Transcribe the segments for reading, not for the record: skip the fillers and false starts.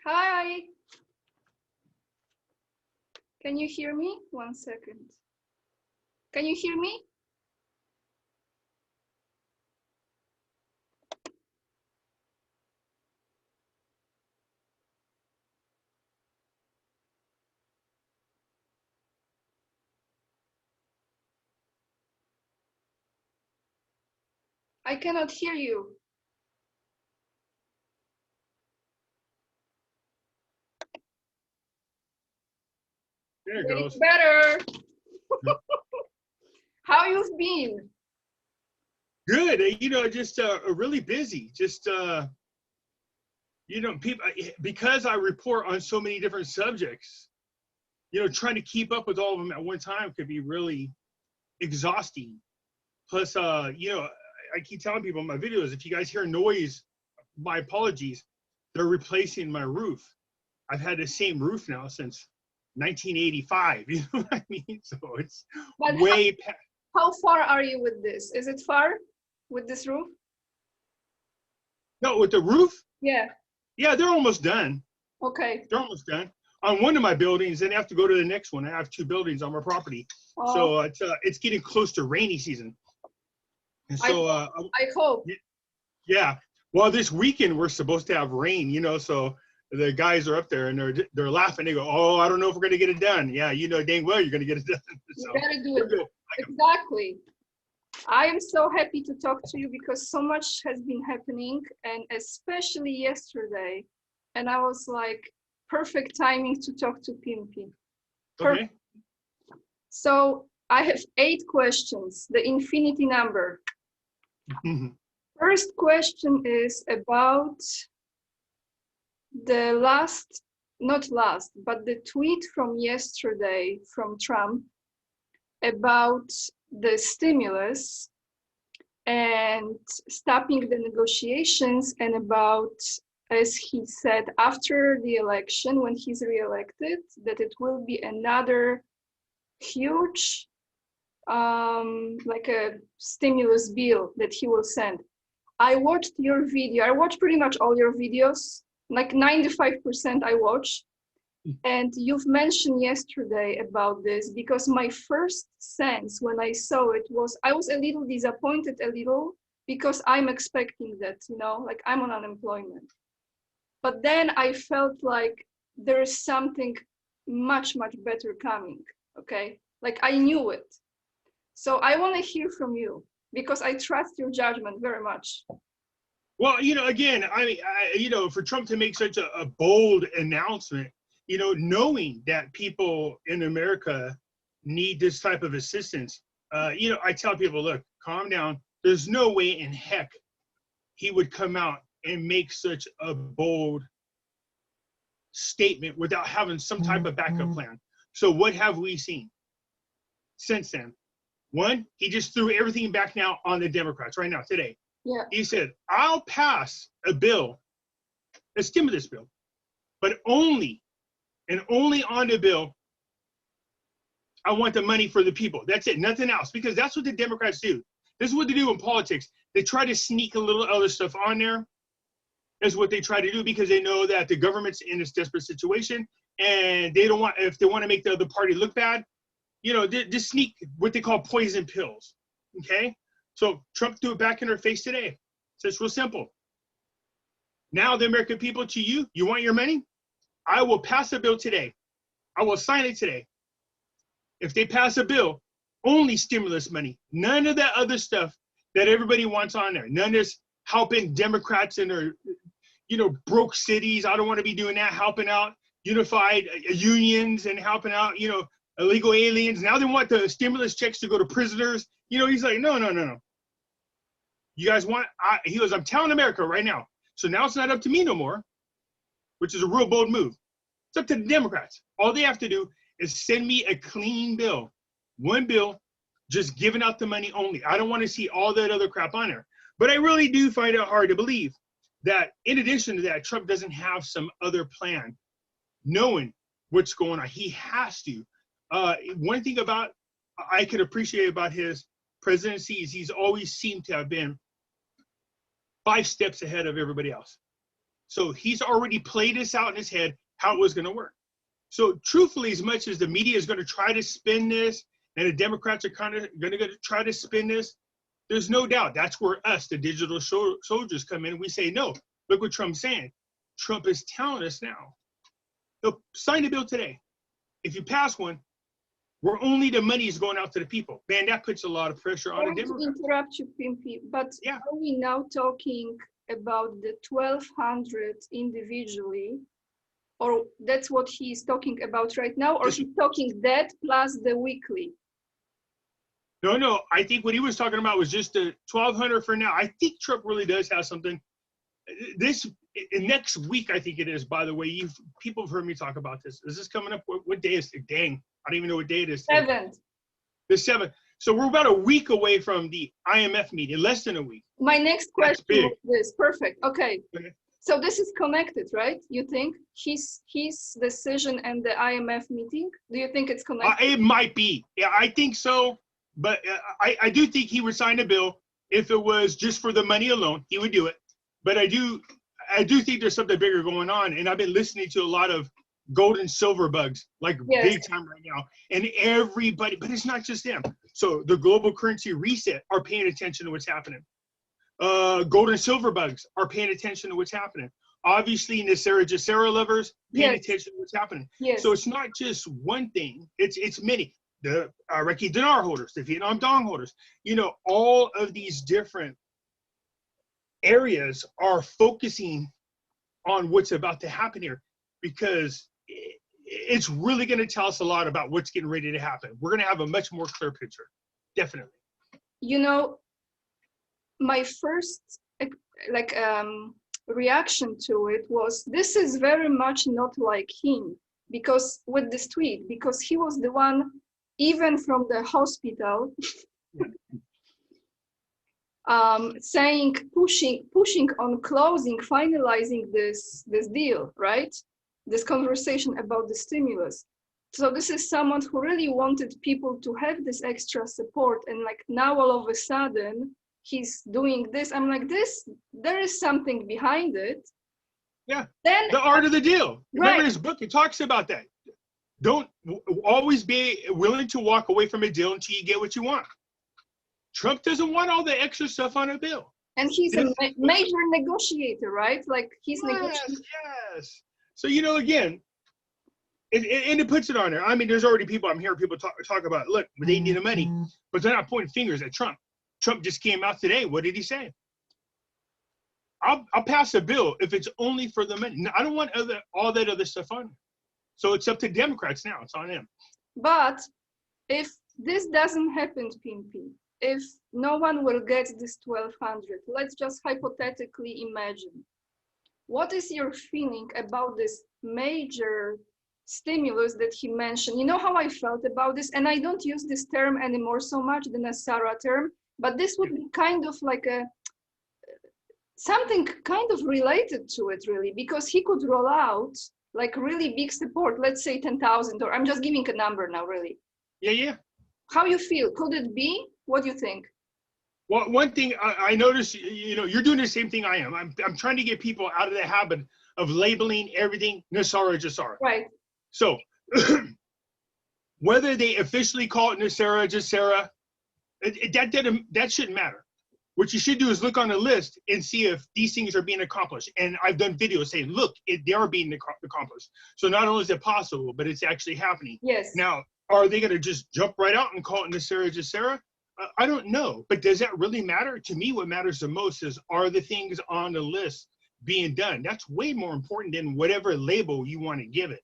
Hi. Can you hear me? 1 second. Can you hear me? I cannot hear you. There it Getting goes. better. How you've been? Good. Just really busy. Just people, because I report on so many different subjects. Trying to keep up with all of them at one time could be really exhausting. Plus, I keep telling people in my videos, if you guys hear noise, my apologies. They're replacing my roof. I've had the same roof now since 1985. You know what I mean? So it's But way past. how far are you with this? Is it far with this roof? No, with the roof? Yeah. Yeah, they're almost done. Okay. They're almost done. On one of my buildings, then I have to go to the next one. I have 2 buildings on my property. So it's getting close to rainy season. And so I hope. Yeah. Well, this weekend we're supposed to have rain, so the guys are up there and they're laughing. They go, "Oh, I don't know if we're gonna get it done." Yeah, dang well you're gonna get it done. You So, gotta do it. good. Exactly. I am so happy to talk to you because so much has been happening, and especially yesterday. And I was like, perfect timing to talk to Pimpy. Okay. So I have 8 questions, the infinity number. First question is about the but the tweet from yesterday from Trump about the stimulus and stopping the negotiations, and about, as he said, after the election, when he's reelected, that it will be another huge like a stimulus bill that he will send. I watched your video. I watched pretty much all your videos, like 95% I watch. And you've mentioned yesterday about this, because my first sense when I saw it was, I was a little disappointed, because I'm expecting that, like I'm on unemployment. But then I felt like there is something much, much better coming, okay? Like I knew it. So I want to hear from you, because I trust your judgment very much. Well, again, for Trump to make such a bold announcement, knowing that people in America need this type of assistance, I tell people, look, calm down. There's no way in heck he would come out and make such a bold statement without having some type of backup plan. So what have we seen since then? One, he just threw everything back now on the Democrats right now, today. Yeah. He said, I'll pass a bill, a stimulus bill, but only on the bill, I want the money for the people. That's it, nothing else, because that's what the Democrats do. This is what they do in politics. They try to sneak a little other stuff on there. That's what they try to do, because they know that the government's in this desperate situation, and they don't want, if they want to make the other party look bad, just sneak what they call poison pills, okay? So Trump threw it back in her face today. So it's real simple. Now the American people, to you want your money? I will pass a bill today. I will sign it today. If they pass a bill, only stimulus money, none of that other stuff that everybody wants on there. None of this helping Democrats in their, broke cities. I don't want to be doing that, helping out unified unions and helping out, illegal aliens. Now they want the stimulus checks to go to prisoners. He's like, no. You guys want, he goes, I'm telling America right now. So now it's not up to me no more, which is a real bold move. It's up to the Democrats. All they have to do is send me a clean bill. One bill, just giving out the money only. I don't want to see all that other crap on there. But I really do find it hard to believe that in addition to that, Trump doesn't have some other plan, knowing what's going on. He has to. One thing I could appreciate about his presidency is he's always seemed to have been 5 steps ahead of everybody else. So he's already played this out in his head how it was going to work. So truthfully, as much as the media is going to try to spin this, and the Democrats are kind of going to try to spin this, there's no doubt that's where us, the digital soldiers, come in. And we say, no, look what Trump's saying. Trump is telling us now. He'll sign the bill today. If you pass one, where only the money is going out to the people. Man, that puts a lot of pressure on the Democrats. To interrupt you, Pimpy, but yeah. Are we now talking about the 1,200 individually, or that's what he's talking about right now, or he's talking that plus the weekly? No, I think what he was talking about was just the 1,200 for now. I think Trump really does have something. Next week, I think it is, by the way, people have heard me talk about this. Is this coming up? What day is it? Dang, I don't even know what day it is. 7th. The 7th. So we're about a week away from the IMF meeting, less than a week. My next question is this. Perfect. Okay. So this is connected, right? You think his decision and the IMF meeting? Do you think it's connected? It might be. Yeah, I think so. But I do think he would sign a bill if it was just for the money alone. He would do it. But I do think there's something bigger going on. And I've been listening to a lot of gold and silver bugs, like big time right now. And everybody, but it's not just them. So the global currency reset are paying attention to what's happening. Gold and silver bugs are paying attention to what's happening. Obviously, NESARA, GESARA lovers paying attention to what's happening. So it's not just one thing, it's many. The Iraqi Dinar holders, the Vietnam Dong holders, all of these different areas are focusing on what's about to happen here, because it's really going to tell us a lot about what's getting ready to happen. We're going to have a much more clear picture, definitely. My first reaction to it was, this is very much not like him, because with this tweet, because he was the one, even from the hospital, saying, pushing on closing, finalizing this deal, right? This conversation about the stimulus. So this is someone who really wanted people to have this extra support, and now all of a sudden he's doing this. I'm like, there is something behind it. Yeah. Then the art of the deal. Remember his book, it talks about that. Don't always be willing to walk away from a deal until you get what you want. Trump doesn't want all the extra stuff on a bill. And he's a major negotiator, right? He's negotiating. Yes. So, again, and it puts it on there. I mean, there's already people, I'm hearing people talk about, look, they need the money, but they're not pointing fingers at Trump. Trump just came out today. What did he say? I'll pass a bill if it's only for the money. I don't want all that other stuff on. So it's up to Democrats now. It's on them. But if this doesn't happen, Pimpy, if no one will get this 1,200, let's just hypothetically imagine. What is your feeling about this major stimulus that he mentioned? You know how I felt about this? And I don't use this term anymore so much, the NESARA term, but this would be kind of like something kind of related to it, really, because he could roll out really big support, let's say 10,000, or I'm just giving a number now, really. Yeah. How you feel? Could it be? What do you think? Well, one thing I noticed, you're doing the same thing I am. I'm trying to get people out of the habit of labeling everything NESARA, GESARA. Right. So whether they officially call it NESARA, GESARA, that shouldn't matter. What you should do is look on the list and see if these things are being accomplished. And I've done videos saying, look, they are being accomplished. So not only is it possible, but it's actually happening. Yes. Now, are they going to just jump right out and call it NESARA, GESARA? I don't know. But does that really matter? To me, what matters the most is, are the things on the list being done? That's way more important than whatever label you want to give it.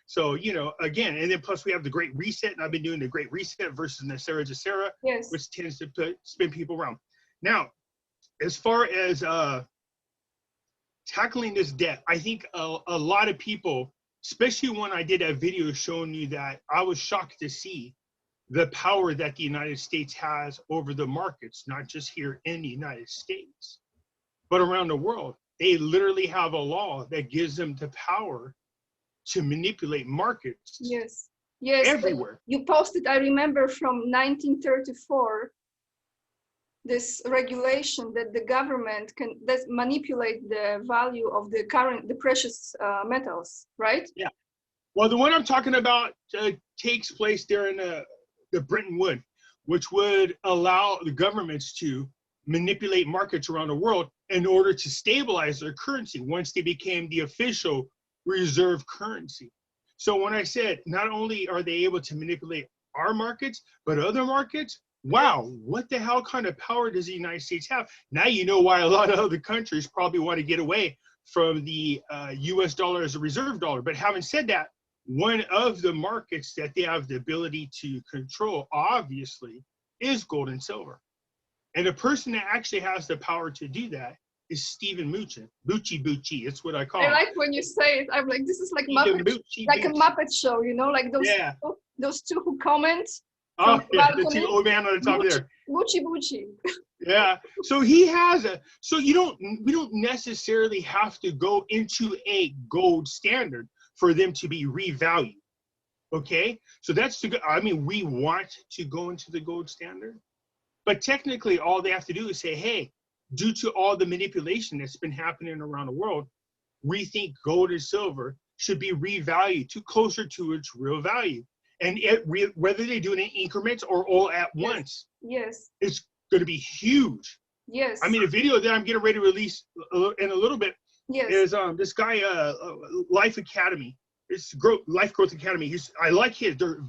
So, again, and then plus we have the Great Reset, and I've been doing the Great Reset versus NESARA, GESARA, which tends to spin people around. Now, as far as tackling this debt, I think a lot of people, especially when I did that video showing you that, I was shocked to see the power that the United States has over the markets, not just here in the United States, but around the world. They literally have a law that gives them the power to manipulate markets. Yes. Everywhere. You posted, I remember, from 1934. this regulation that the government can manipulate the value of the precious metals, right? Yeah. Well, the one I'm talking about takes place there in the Bretton Woods, which would allow the governments to manipulate markets around the world in order to stabilize their currency once they became the official reserve currency. So when I said not only are they able to manipulate our markets, but other markets, wow, what the hell kind of power does the United States have? Now you know why a lot of other countries probably want to get away from the US dollar as a reserve dollar. But having said that, one of the markets that they have the ability to control, obviously, is gold and silver. And the person that actually has the power to do that is Stephen Mnuchin. Bucci, it's what I call him. I like when you say it. I'm like, this is like a Muppet show, you know, like those two who comment. Oh, yeah, the two old man on the top there. Bucci. Yeah. So he has so we don't necessarily have to go into a gold standard for them to be revalued. Okay? So that's we want to go into the gold standard. But technically all they have to do is say, hey, due to all the manipulation that's been happening around the world, we think gold and silver should be revalued to closer to its real value. And whether they do it in increments or all at once, yes, it's going to be huge. Yes. I mean, a video that I'm getting ready to release in a little bit is this guy, Life Academy. It's Life Growth Academy. I like his. Their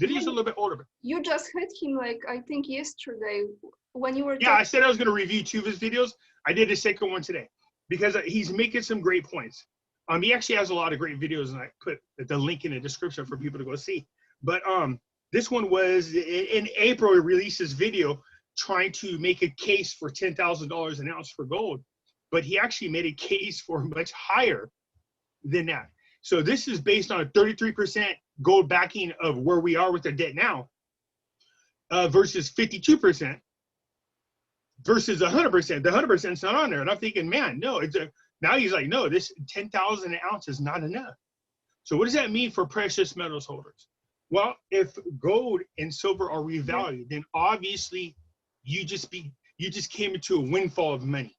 videos a little bit older. But you just hit him like I think yesterday when you were. Yeah, I said I was going to review 2 of his videos. I did a second one today because he's making some great points. He actually has a lot of great videos, and I put the link in the description for people to go see. But this one was in April. He released his video trying to make a case for $10,000 an ounce for gold, but he actually made a case for much higher than that. So this is based on a 33% gold backing of where we are with the debt now, versus 52% versus 100%. The 100% is not on there, and I'm thinking, man, no. Now he's like, no, this 10,000 an ounce is not enough. So what does that mean for precious metals holders? Well, if gold and silver are revalued, then obviously you just came into a windfall of money.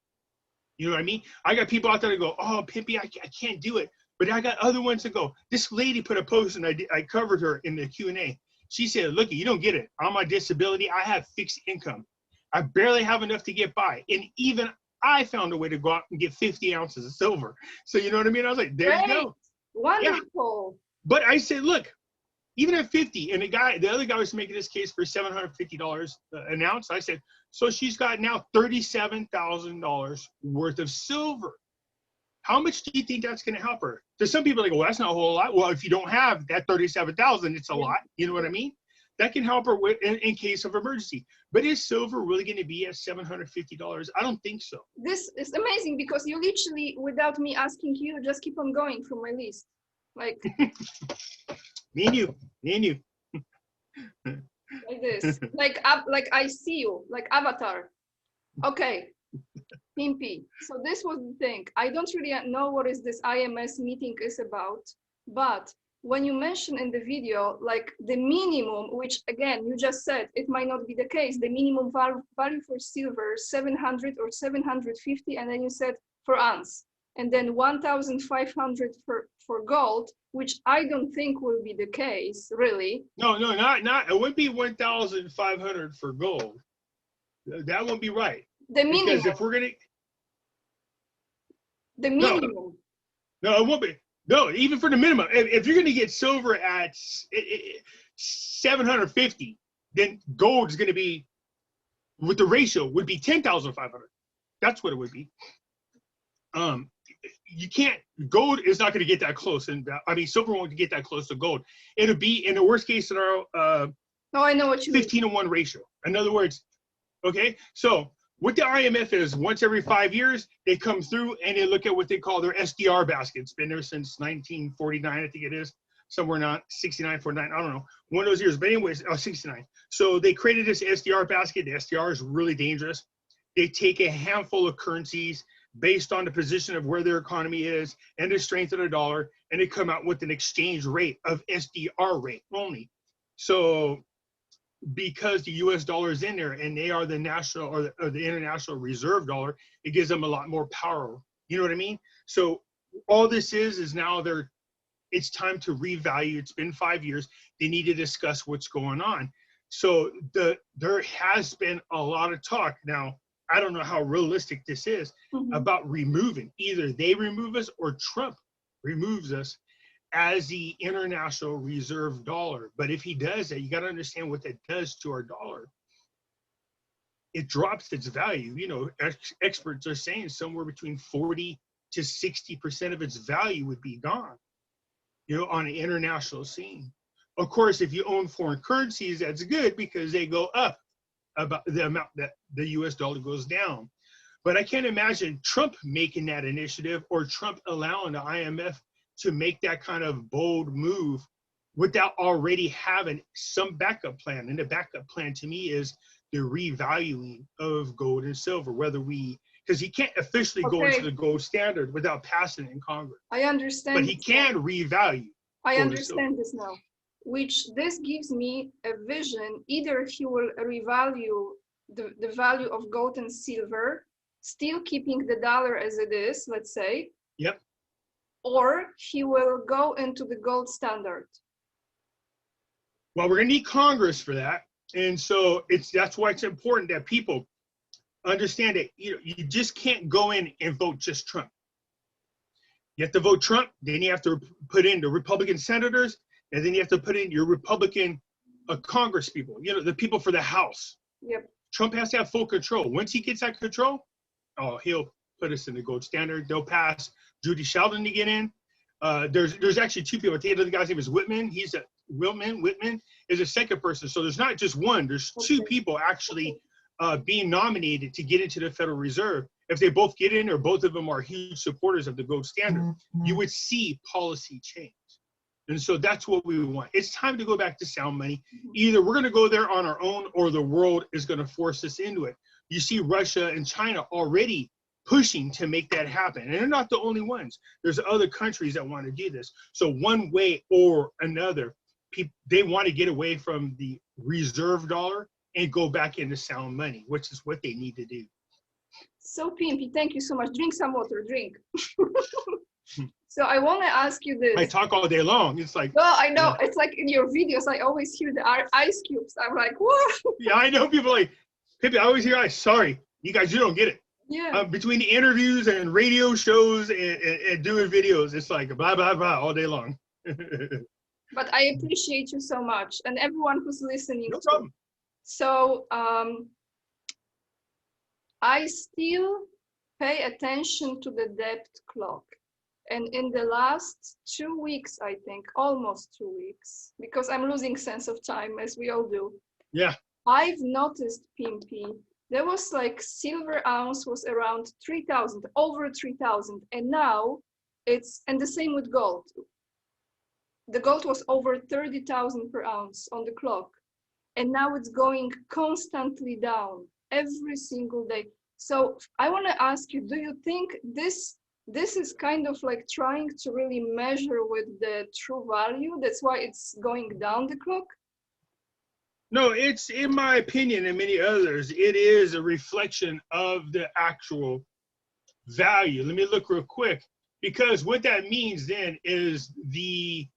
You know what I mean? I got people out there that go, oh, Pimpy, I can't do it. But I got other ones that go, this lady put a post and I covered her in the Q&A. She said, look, you don't get it. I'm on disability. I have fixed income. I barely have enough to get by. And even I found a way to go out and get 50 ounces of silver. So you know what I mean? I was like, there you go. Wonderful. Yeah. But I said, look, even at 50, and the other guy was making this case for $750 an ounce. I said, so she's got now $37,000 worth of silver. How much do you think that's going to help her? There's some people that go, well, that's not a whole lot. Well, if you don't have that 37,000, it's a lot. You know what I mean? That can help her in case of emergency. But is silver really going to be at $750? I don't think so. This is amazing because you literally, without me asking you, just keep on going from my list. Like me and you. Like this. Like I see you, like Avatar. Okay. Pimpy. So this was the thing. I don't really know what is this IMS meeting is about, but when you mention in the video, like the minimum, which again, you just said, it might not be the case, the minimum value for silver, 700 or 750, and then you said for ounce, and then 1,500 for gold, which I don't think will be the case, really. No, not. It would be 1,500 for gold. That won't be right. The minimum. Because if we're gonna. The minimum. No, it won't be. No, even for the minimum. If you're gonna get silver at 750, then gold is gonna be, with the ratio, would be 10,500. That's what it would be. You can't. Gold is not gonna get that close, and I mean silver won't get that close to gold. It'll be in the worst case scenario. No, I know what you 15-to-1 ratio. In other words, okay, so what the IMF is, once every 5 years, they come through and they look at what they call their SDR basket. It's been there since 1949, I think it is, somewhere not 69, 49, I don't know, one of those years. But anyways, 69. So they created this SDR basket. The SDR is really dangerous. They take a handful of currencies based on the position of where their economy is and the strength of the dollar, and they come out with an exchange rate of SDR rate only. So because the US dollar is in there and they are the national or the international reserve dollar, it gives them a lot more power. You know what I mean? So all this is now it's time to revalue. It's been 5 years. They need to discuss what's going on. So there has been a lot of talk. Now, I don't know how realistic this is about removing. Either they remove us or Trump removes us as the international reserve dollar. But if he does that, you got to understand what that does to our dollar. It drops its value. You know, experts are saying somewhere between 40 to 60% of its value would be gone, you know, on an international scene. Of course, if you own foreign currencies, that's good because they go up about the amount that the US dollar goes down. But I can't imagine Trump making that initiative or Trump allowing the IMF to make that kind of bold move without already having some backup plan. And the backup plan to me is the revaluing of gold and silver, because he can't officially go into the gold standard without passing it in Congress. I understand. But he can revalue. I understand this now, which this gives me a vision. Either he will revalue the value of gold and silver, still keeping the dollar as it is, let's say. Yep. Or he will go into the gold standard. Well, we're going to need Congress for that. And so that's why it's important that people understand that you just can't go in and vote just Trump. You have to vote Trump, then you have to put in the Republican senators, and then you have to put in your Republican Congress people, you know, the people for the House. Yep. Trump has to have full control. Once he gets that control, he'll put us in the gold standard. They'll pass Judy Sheldon to get in. There's actually two people. The other guy's name is Whitman. Whitman is a second person. So there's not just one. There's two people actually being nominated to get into the Federal Reserve. If they both get in or both of them are huge supporters of the gold standard, you would see policy change. And so that's what we want. It's time to go back to sound money. Either we're going to go there on our own or the world is going to force us into it. You see Russia and China already pushing to make that happen. And they're not the only ones. There's other countries that want to do this. So one way or another, they want to get away from the reserve dollar and go back into sound money, which is what they need to do. So Pimpy, thank you so much. Drink some water, drink. So I want to ask you this. I talk all day long. It's like, well, I know. It's like in your videos, I always hear the ice cubes. I'm like, what? Yeah, I know people like, Pimpy, I always hear ice. Sorry, you guys, you don't get it. Yeah. Between the interviews and radio shows and doing videos, it's like blah, blah, blah all day long. But I appreciate you so much and everyone who's listening. No problem. So I still pay attention to the debt clock. And in the last 2 weeks, I think, almost 2 weeks, because I'm losing sense of time, as we all do. Yeah. I've noticed, Pimpy, there was like silver ounce was around 3,000, over 3,000. And now and the same with gold. The gold was over 30,000 per ounce on the clock. And now it's going constantly down every single day. So I want to ask you, do you think this is kind of like trying to really measure with the true value? That's why it's going down the clock? No, it's, in my opinion and many others, it is a reflection of the actual value. Let me look real quick, because what that means then is the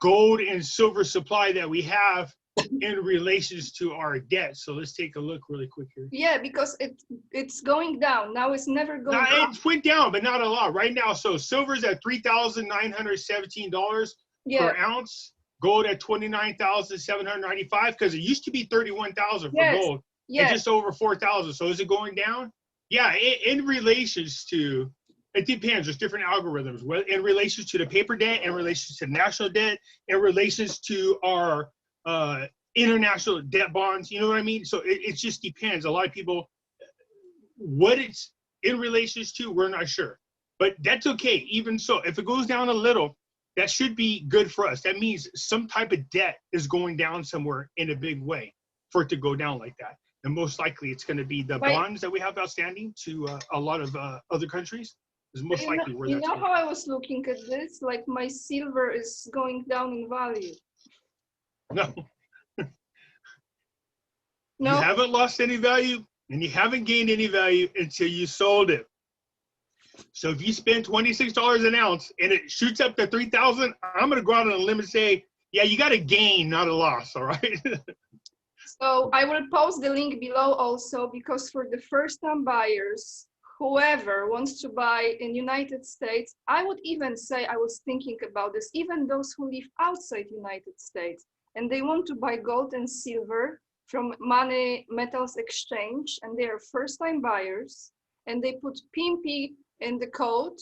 gold and silver supply that we have in relations to our debt. So let's take a look really quick here. Yeah, because it's going down. Now it's never going up. It went down, but not a lot right now. So silver's at $3,917 per ounce. Gold at $29,795 because it used to be $31,000 for gold. Yes. And just over $4,000. So is it going down? Yeah, in relations to, it depends. There's different algorithms. Well, in relation to the paper debt, in relation to national debt, in relations to our international debt bonds. You know what I mean? So it just depends. A lot of people, what it's in relations to, we're not sure. But that's okay. Even so, if it goes down a little, that should be good for us. That means some type of debt is going down somewhere in a big way for it to go down like that. And most likely it's going to be the bonds that we have outstanding to a lot of other countries is most likely where that's going. You know how I was looking at this? Like my silver is going down in value. No. You No. haven't lost any value and you haven't gained any value until you sold it. So if you spend $26 an ounce and it shoots up to 3,000, I'm going to go out on a limb and say, yeah, you got a gain, not a loss. All right. So I will post the link below also, because for the first time buyers, whoever wants to buy in United States, I would even say, I was thinking about this, even those who live outside United States and they want to buy gold and silver from Money Metals Exchange, and they are first time buyers and they put Pimpy in the code,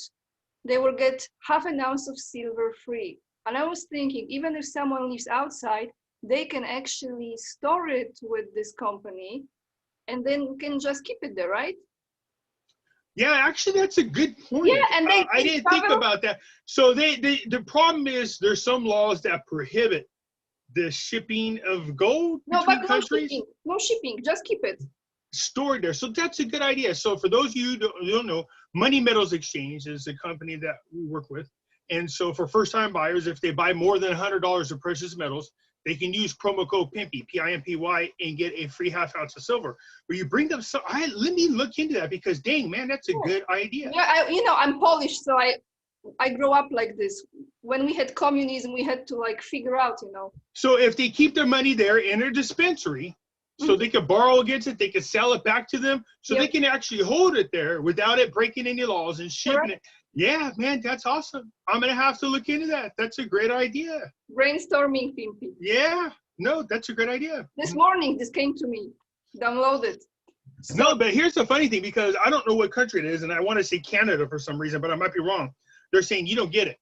they will get half an ounce of silver free. And I was thinking, even if someone lives outside, they can actually store it with this company and then can just keep it there, right? Yeah, actually, that's a good point. Yeah, and I didn't think about that. So the problem is there's some laws that prohibit the shipping of gold between countries. No shipping, just keep it stored there. So that's a good idea. So for those of you who don't know, Money Metals Exchange is a company that we work with. And so for first-time buyers, if they buy more than $100 of precious metals, they can use promo code PIMPY, P-I-M-P-Y, and get a free half ounce of silver. But you bring them, so let me look into that, because dang, man, that's a good idea. Yeah, I'm Polish, so I grew up like this. When we had communism, we had to like figure out, So if they keep their money there in a dispensary, so they can borrow against it, they can sell it back to them, so they can actually hold it there without it breaking any laws and shipping it. Yeah, man, that's awesome. I'm going to have to look into that. That's a great idea. Brainstorming, Pimpy. Yeah, no, that's a great idea. This morning, this came to me. Download it. No, but here's the funny thing, because I don't know what country it is, and I want to say Canada for some reason, but I might be wrong. They're saying you don't get it.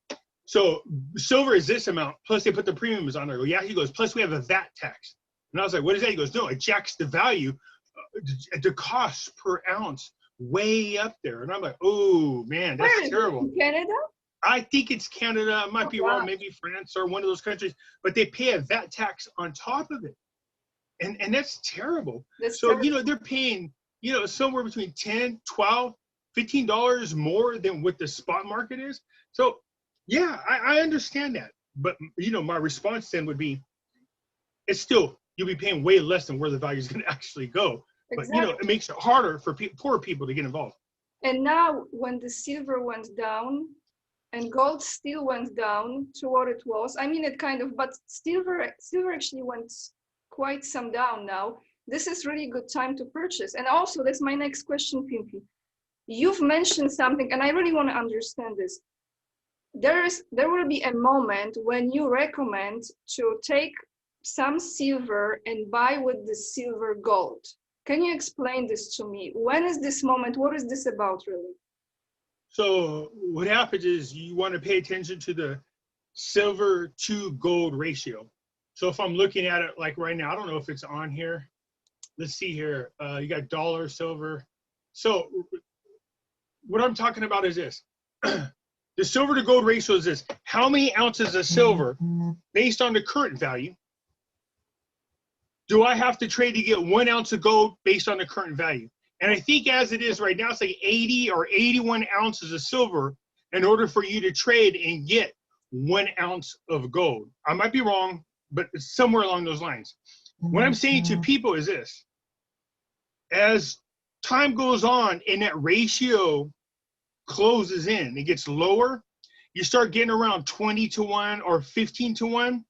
So silver is this amount, plus they put the premiums on there. I go, yeah, he goes, plus we have a VAT tax. And I was like, what is that? He goes, no, it jacks the value, the cost per ounce way up there. And I'm like, oh, man, that's terrible. In Canada? I think it's Canada. I might be wrong, maybe France or one of those countries. But they pay a VAT tax on top of it. And that's terrible. They're paying, somewhere between $10, $12, $15 more than what the spot market is. So, yeah, I understand that. But, my response then would be, it's still, you'll be paying way less than where the value is going to actually go. Exactly. But, it makes it harder for poor people to get involved. And now when the silver went down and gold still went down to what it was, but silver actually went quite some down now. This is really good time to purchase. And also, that's my next question, Pimpy. You've mentioned something, and I really want to understand this. There will be a moment when you recommend to take some silver and buy with the silver gold. Can you explain this to me? When is this moment? What is this about, really? So what happens is you want to pay attention to the silver to gold ratio. So if I'm looking at it like right now, I don't know if it's on here. Let's see here. You got dollar, silver. So what I'm talking about is this. The silver to gold ratio is this. How many ounces of silver, based on the current value, do I have to trade to get 1 ounce of gold based on the current value? And I think as it is right now, it's like 80 or 81 ounces of silver in order for you to trade and get 1 ounce of gold. I might be wrong, but it's somewhere along those lines. What I'm saying to people is this. As time goes on and that ratio closes in, it gets lower, you start getting around 20 to 1 or 15 to 1.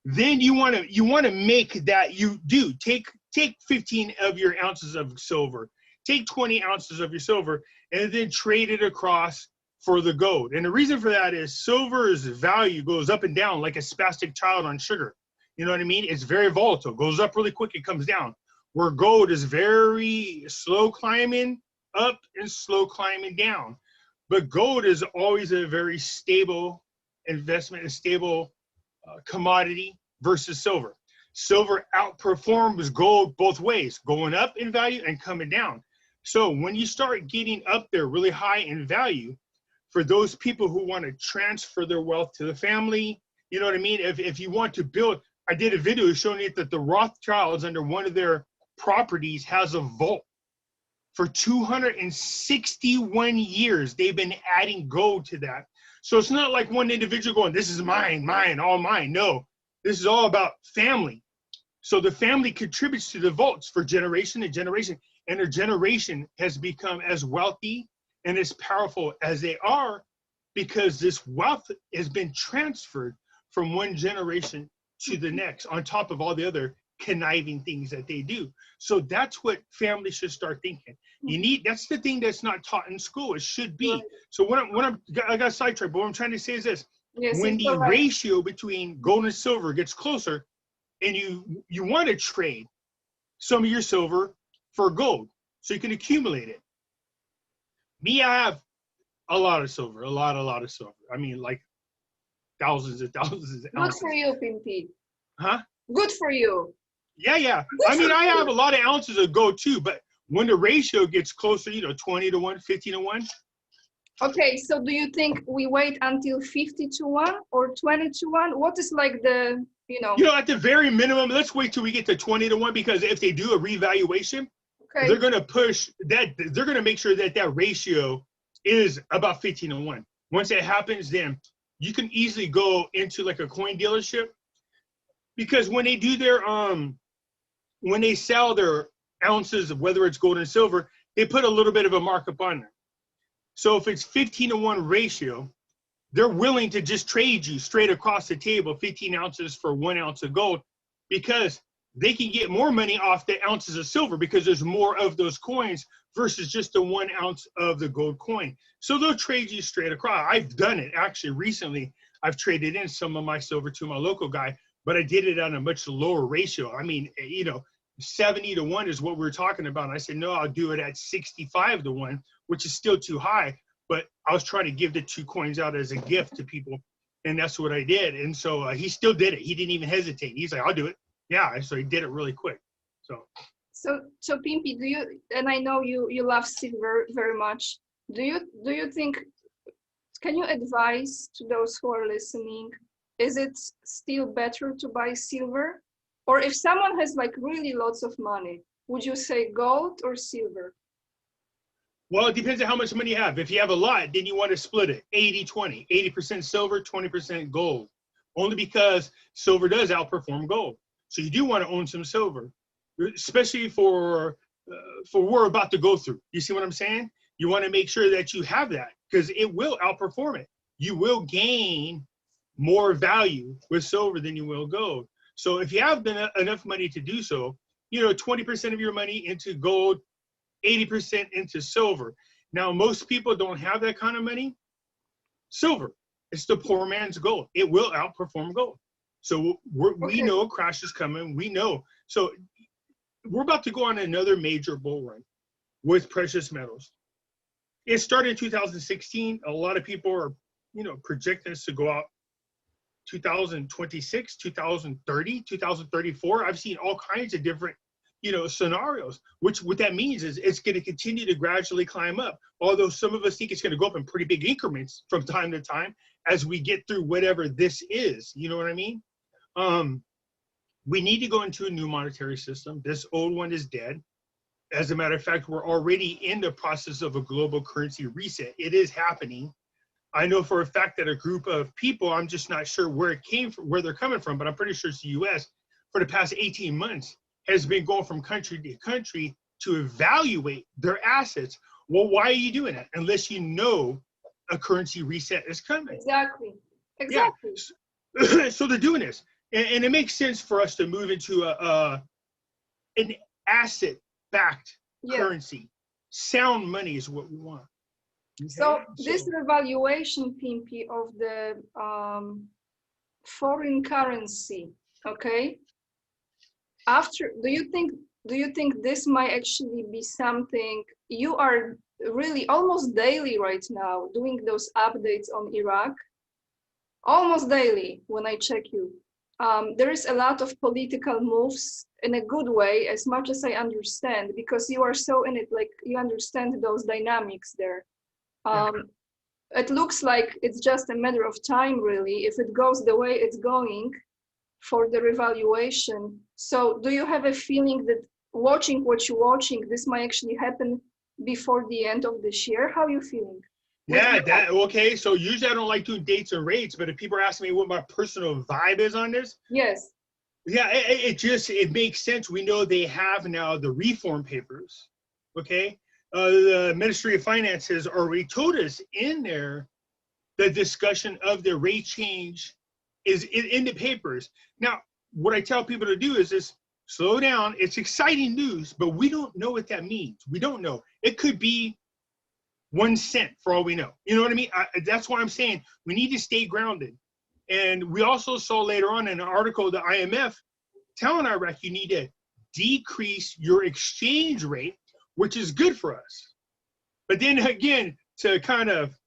Then you want to make that, you do take 15 of your ounces of silver, take 20 ounces of your silver, and then trade it across for the gold. And the reason for that is silver's value goes up and down like a spastic child on sugar. You know what I mean? It's very volatile, goes up really quick, it comes down. Where gold is very slow climbing up and slow climbing down. But gold is always a very stable investment, a stable commodity versus silver. Silver outperforms gold both ways, going up in value and coming down. So when you start getting up there really high in value, for those people who want to transfer their wealth to the family, you know what I mean? If you want to build, I did a video showing it that the Rothschilds under one of their properties has a vault. For 261 years, they've been adding gold to that. So it's not like one individual going, this is mine, all mine. No, this is all about family. So the family contributes to the vaults for generation and generation, and their generation has become as wealthy and as powerful as they are because this wealth has been transferred from one generation to the next, on top of all the other conniving things that they do. So that's what families should start thinking. You need, that's the thing that's not taught in school. It should be. Right. So I got sidetracked, but what I'm trying to say is this. Yes, When it's the correct. ratio between gold and silver gets closer, and you want to trade some of your silver for gold so you can accumulate it. Me, I have a lot of silver, a lot of silver. I mean, like thousands of ounces. Good for you, Pimpy. Huh? Good for you. Yeah. I mean, I have a lot of ounces of gold too, but when the ratio gets closer, 20 to 1, 15 to 1. Okay, so do you think we wait until 50 to 1 or 20 to 1? What is like the, At the very minimum, let's wait till we get to 20 to 1, because if they do a revaluation, okay, they're going to push that. They're going to make sure that ratio is about 15 to 1. Once that happens, then you can easily go into like a coin dealership, because when they do their, when they sell their ounces of whether it's gold and silver, they put a little bit of a markup on there. So if it's 15 to 1 ratio, they're willing to just trade you straight across the table 15 ounces for 1 ounce of gold, because they can get more money off the ounces of silver because there's more of those coins versus just the 1 ounce of the gold coin. So they'll trade you straight across. I've done it actually recently. I've traded in some of my silver to my local guy, but I did it on a much lower ratio. I mean, 70 to 1 is what we're talking about. And I said, no, I'll do it at 65 to 1, which is still too high. But I was trying to give the 2 coins out as a gift to people. And that's what I did. And so he still did it. He didn't even hesitate. He's like, I'll do it. Yeah. So he did it really quick. So Pimpy, do you, and I know you love silver very much. Do you think, can you advise to those who are listening, is it still better to buy silver? Or if someone has like really lots of money, would you say gold or silver? Well, it depends on how much money you have. If you have a lot, then you want to split it 80-20, 80% silver, 20% gold, only because silver does outperform gold. So you do want to own some silver, especially for we're about to go through. You see what I'm saying? You want to make sure that you have that, because it will outperform it. You will gain more value with silver than you will gold. So if you have enough money to do so, 20% of your money into gold, 80% into silver. Now, most people don't have that kind of money. Silver, it's the poor man's gold. It will outperform gold. So we know a crash is coming. We know. So we're about to go on another major bull run with precious metals. It started in 2016. A lot of people are, projecting us to go out 2026, 2030, 2034. I've seen all kinds of different, scenarios, which what that means is it's going to continue to gradually climb up. Although some of us think it's going to go up in pretty big increments from time to time as we get through whatever this is. You know what I mean? We need to go into a new monetary system. This old one is dead. As a matter of fact, we're already in the process of a global currency reset. It is happening. I know for a fact that a group of people, I'm just not sure where it came from, where they're coming from, but I'm pretty sure it's the US, for the past 18 months, has been going from country to country to evaluate their assets. Well, why are you doing that? Unless you know a currency reset is coming. Exactly. Yeah. So they're doing this. And it makes sense for us to move into an asset-backed currency. Sound money is what we want. Okay? So this revaluation, Pimpy, of the foreign currency, okay? Do you think this might actually be something you are really almost daily right now doing those updates on Iraq? Almost daily when I check you. There is a lot of political moves in a good way, as much as I understand, because you are so in it, like you understand those dynamics there. It looks like it's just a matter of time, really, if it goes the way it's going for the revaluation. So do you have a feeling that watching what you're watching, this might actually happen before the end of this year? How are you feeling? Yeah, okay. So usually I don't like doing dates and rates, but if people are asking me what my personal vibe is on this, yes, Yeah, it makes sense. We know they have now the reform papers. Okay, the Ministry of Finance has already told us in there the discussion of the rate change is in the papers. Now, what I tell people to do is this: slow down. It's exciting news, but we don't know what that means. We don't know. It could be 1 cent for all we know. You know what I mean? That's why I'm saying we need to stay grounded. And we also saw later on in an article, the IMF telling Iraq you need to decrease your exchange rate, which is good for us. But then again, to kind of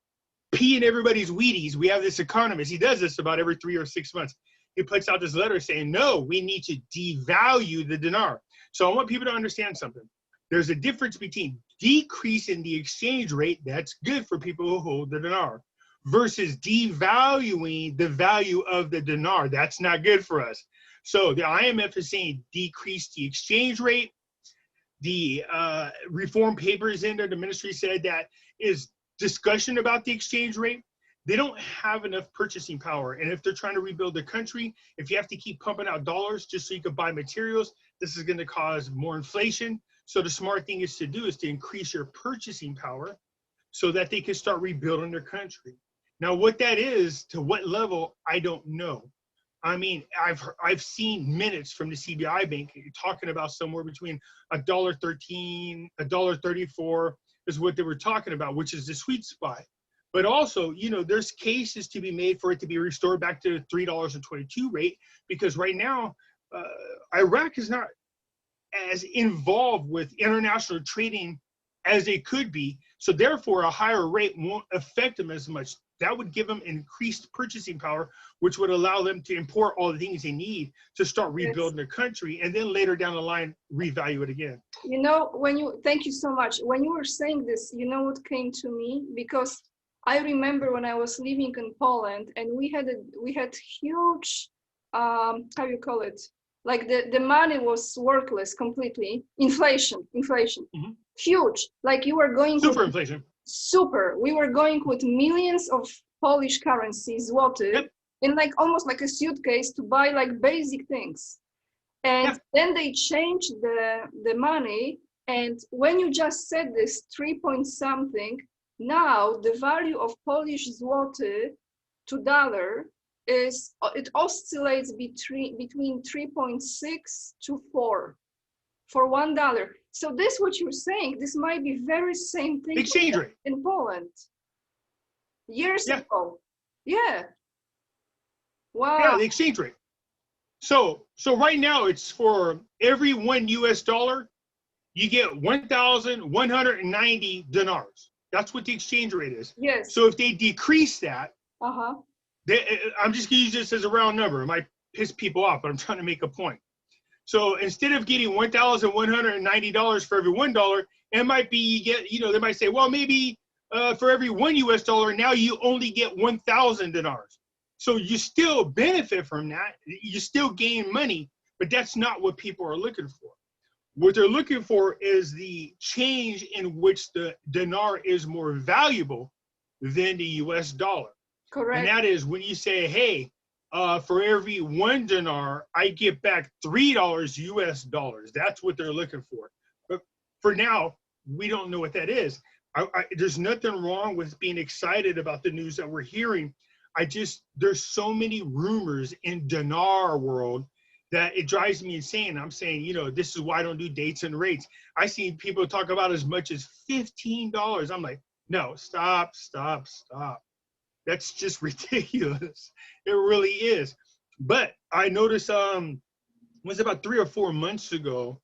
pee in everybody's Wheaties, we have this economist. He does this about every 3 or 6 months. He puts out this letter saying, no, we need to devalue the dinar. So I want people to understand something. There's a difference between decreasing the exchange rate, that's good for people who hold the dinar, versus devaluing the value of the dinar. That's not good for us. So the IMF is saying decrease the exchange rate. The reform papers in there, the ministry said that is discussion about the exchange rate. They don't have enough purchasing power. And if they're trying to rebuild the country, if you have to keep pumping out dollars just so you can buy materials, this is going to cause more inflation. So the smart thing is to increase your purchasing power so that they can start rebuilding their country. Now, what that is, to what level, I don't know. I mean, I've seen minutes from the CBI Bank talking about somewhere between $1.13, $1.34 is what they were talking about, which is the sweet spot. But also, you know, there's cases to be made for it to be restored back to $3.22 rate, because right now, Iraq is not as involved with international trading as they could be. So therefore, a higher rate won't affect them as much. That would give them increased purchasing power, which would allow them to import all the things they need to start rebuilding their country, and then later down the line, revalue it again. You know, thank you so much. When you were saying this, you know what came to me? Because I remember when I was living in Poland, and we had huge, how you call it? Like the money was worthless completely. Inflation, Mm-hmm. huge. Like you were going super inflation. We were going with millions of Polish currencies, zloty, in like almost like a suitcase to buy like basic things. And then they changed the money. And when you just said this 3 point something, now the value of Polish zloty to dollar it oscillates between 3.6 to 4 for $1. So this what you're saying, this might be very same thing exchange rate in Poland years ago. Yeah. Wow. Yeah, the exchange rate. So right now it's for every $1 US, you get 1,190 dinars. That's what the exchange rate is. Yes. So if they decrease that, I'm just going to use this as a round number. It might piss people off, but I'm trying to make a point. So instead of getting $1,190 for every $1, it might be you get, you know, they might say, well, maybe for every $1 US, now you only get 1,000 dinars. So you still benefit from that. You still gain money, but that's not what people are looking for. What they're looking for is the change in which the dinar is more valuable than the US dollar. Correct. And that is when you say, hey, for every 1 dinar, I get back $3 US dollars. That's what they're looking for. But for now, we don't know what that is. There's nothing wrong with being excited about the news that we're hearing. There's so many rumors in dinar world that it drives me insane. I'm saying, you know, this is why I don't do dates and rates. I see people talk about as much as $15. I'm like, no, stop. That's just ridiculous. It really is. But I noticed, it was about 3 or 4 months ago,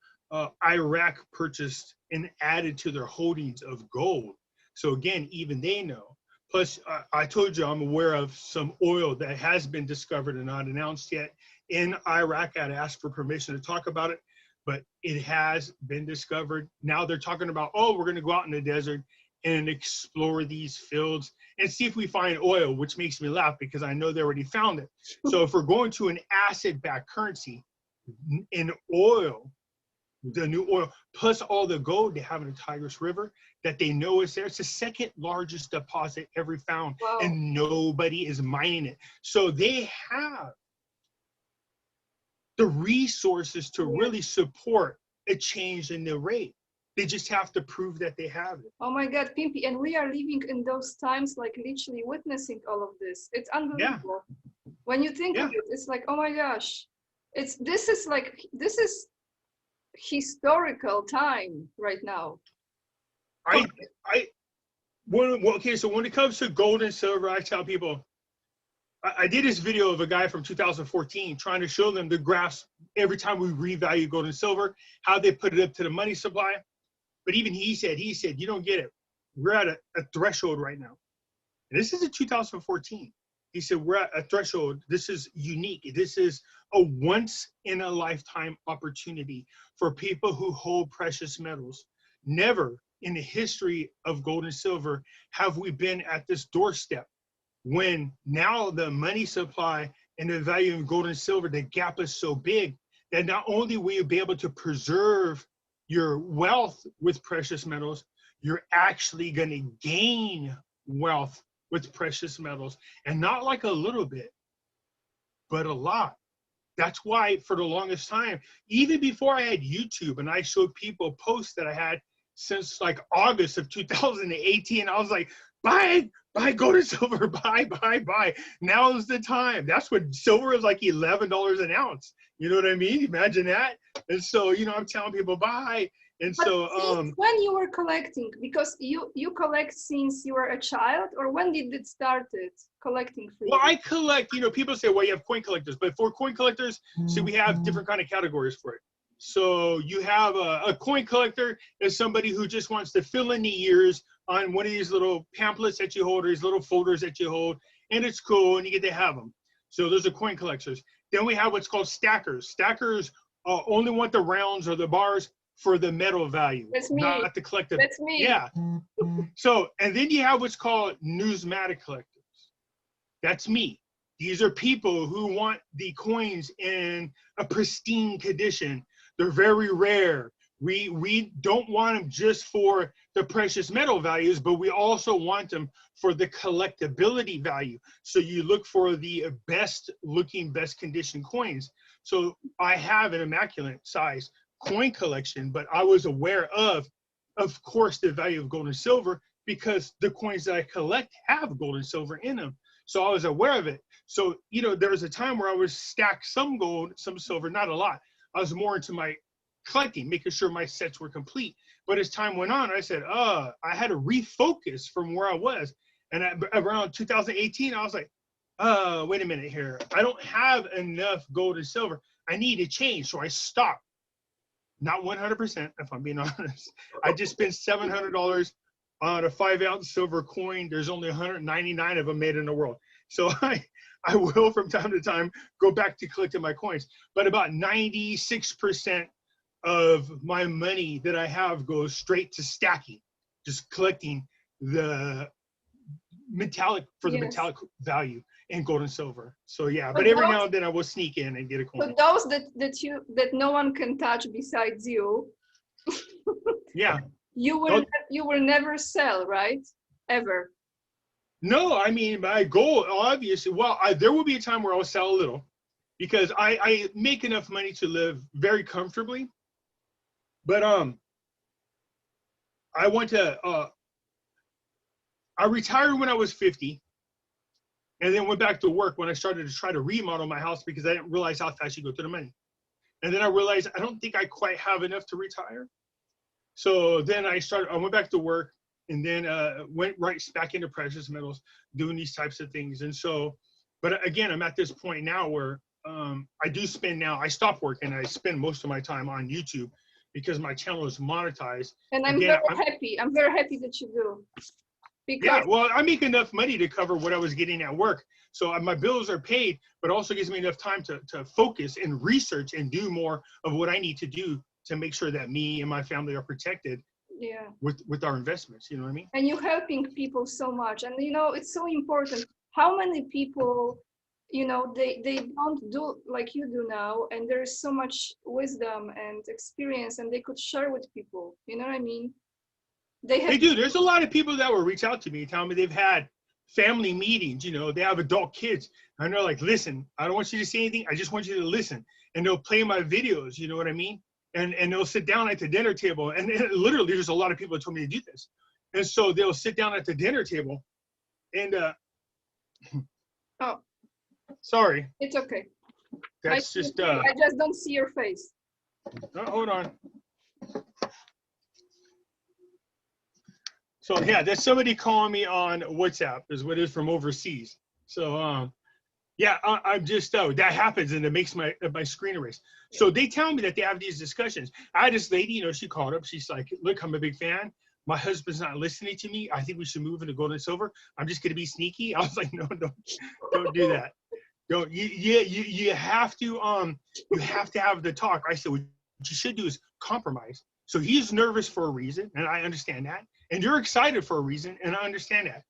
Iraq purchased and added to their holdings of gold. So again, even they know. Plus, I told you I'm aware of some oil that has been discovered and not announced yet in Iraq. I'd asked for permission to talk about it, but it has been discovered. Now they're talking about, oh, we're going to go out in the desert and explore these fields and see if we find oil, which makes me laugh because I know they already found it. So if we're going to an asset-backed currency in oil, the new oil, plus all the gold they have in the Tigris River that they know is there. It's the second largest deposit ever found, and nobody is mining it. So they have the resources to Yeah. really support a change in the rate. They just have to prove that they have it. Oh my God, Pimpy, and we are living in those times, like literally witnessing all of this. It's Yeah, unbelievable. When you think of yeah. it, it's like, oh my gosh, this is historical time right now. I, I, okay, so when it comes to gold and silver, I tell people, I did this video of a guy from 2014 trying to show them the graphs every time we revalue gold and silver, how they put it up to the money supply. But even he said, you don't get it. We're at a threshold right now. And this is in 2014. He said, we're at a threshold. This is unique. This is a once in a lifetime opportunity for people who hold precious metals. Never in the history of gold and silver have we been at this doorstep when now the money supply and the value of gold and silver, the gap is so big that not only will you be able to preserve your wealth with precious metals, you're actually going to gain wealth with precious metals, and not like a little bit, but a lot. That's why for the longest time, even before I had YouTube and I showed people posts that I had since like August of 2018, I was like, buy gold and silver, buy. Now is the time. That's when silver is like $11 an ounce. You know what I mean? Imagine that. And so, I'm telling people buy. And But so, since when you were collecting, because you collect since you were a child, or when did it started collecting for you? well, I collect, people say, well, you have coin collectors, but for coin collectors, see, we have different kind of categories for it. So you have a coin collector is somebody who just wants to fill in the years on one of these little pamphlets that you hold, or these little folders that you hold, and it's cool, and you get to have them. So those are coin collectors. Then we have what's called stackers. Stackers only want the rounds or the bars for the metal value, That's me. not the collective. That's me. Yeah. So, and then you have what's called numismatic collectors. That's me. These are people who want the coins in a pristine condition. They're very rare. We don't want them just for the precious metal values, but we also want them for the collectability value. So you look for the best looking, best condition coins. So I have an immaculate size coin collection, but I was aware of course, the value of gold and silver because the coins that I collect have gold and silver in them. So I was aware of it. So, there was a time where I would stack some gold, some silver, not a lot. I was more into my collecting, making sure my sets were complete. But as time went on, I said, I had to refocus from where I was. And around 2018, I was like, wait a minute here. I don't have enough gold and silver. I need to change. So I stopped. Not 100%, if I'm being honest. I just spent $700 on a 5-ounce silver coin. There's only 199 of them made in the world. So I will, from time to time, go back to collecting my coins. But about 96% of my money that I have goes straight to stacking, just collecting the metallic for the metallic value in gold and silver. So yeah, but every now and then I will sneak in and get a coin. But those that no one can touch besides you. Yeah. You will never sell, right? Ever. No, I mean, my goal, obviously, well, there will be a time where I'll sell a little because I make enough money to live very comfortably. But I want to, I retired when I was 50 and then went back to work when I started to try to remodel my house because I didn't realize how fast you go to the money. And then I realized I don't think I quite have enough to retire. So then I went back to work and then went right back into precious metals, doing these types of things. And so, but again, I'm at this point now where I stopped working. I spend most of my time on YouTube because my channel is monetized. And I'm very happy. I'm very happy that you do. Because yeah, well, I make enough money to cover what I was getting at work. So my bills are paid, but also gives me enough time to focus and research and do more of what I need to do to make sure that me and my family are protected with our investments. You know what I mean? And you're helping people so much. And, it's so important. How many people, they don't do like you do now. And there is so much wisdom and experience and they could share with people. You know what I mean? They do. There's a lot of people that will reach out to me and tell me they've had family meetings, they have adult kids. And they're like, listen, I don't want you to say anything. I just want you to listen. and they'll play my videos, you know what I mean? And they'll sit down at the dinner table, and literally there's a lot of people that told me to do this. And so they'll sit down at the dinner table and Oh, sorry. it's okay. That's just I just don't see your face. hold on. So yeah, there's somebody calling me on WhatsApp is what it is from overseas. So yeah, I'm just that happens and it makes my screen erase. So they tell me that they have these discussions. I had this lady, you know, she called up. She's like, "Look, I'm a big fan. My husband's not listening to me. I think we should move into gold and silver. I'm just gonna be sneaky." I was like, "No, don't do that. Don't you have to have the talk." I said, "What you should do is compromise." So he's nervous for a reason, and I understand that. And you're excited for a reason, and I understand that.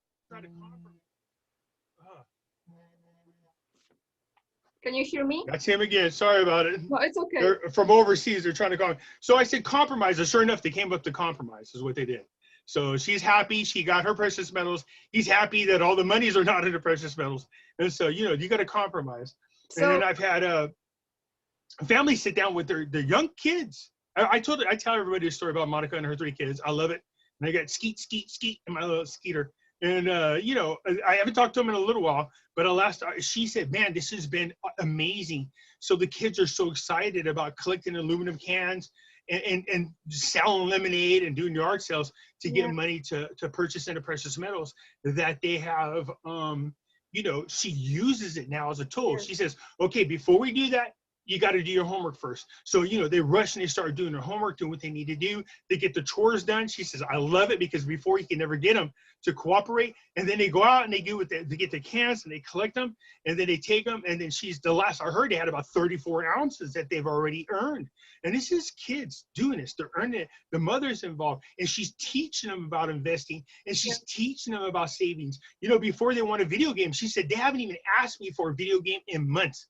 Can you hear me? That's him again. Sorry about it. No, it's okay. They're from overseas. They're trying to call me. So I said compromise. And sure enough, they came up to compromise is what they did. So she's happy. She got her precious metals. He's happy that all the monies are not into precious metals. And so, you know, you got to compromise. So, and then I've had a family sit down with their young kids. I tell everybody a story about Monica and her 3 kids. I love it. And I got Skeet, and my little Skeeter. And, you know, I haven't talked to them in a little while, but she said, "Man, this has been amazing." So the kids are so excited about collecting aluminum cans and selling lemonade and doing yard sales to get money to purchase into precious metals that they have, you know, she uses it now as a tool. She says, "Okay, before we do that, you got to do your homework first." So, you know, they rush and they start doing their homework, doing what they need to do. They get the chores done. She says, "I love it," because before you can never get them to cooperate. And then they go out and they get the cans and they collect them and then they take them. And then I heard they had about 34 ounces that they've already earned. And this is kids doing this. They're earning it. The mother's involved and she's teaching them about investing and she's teaching them about savings. You know, before they want a video game, she said, "They haven't even asked me for a video game in months.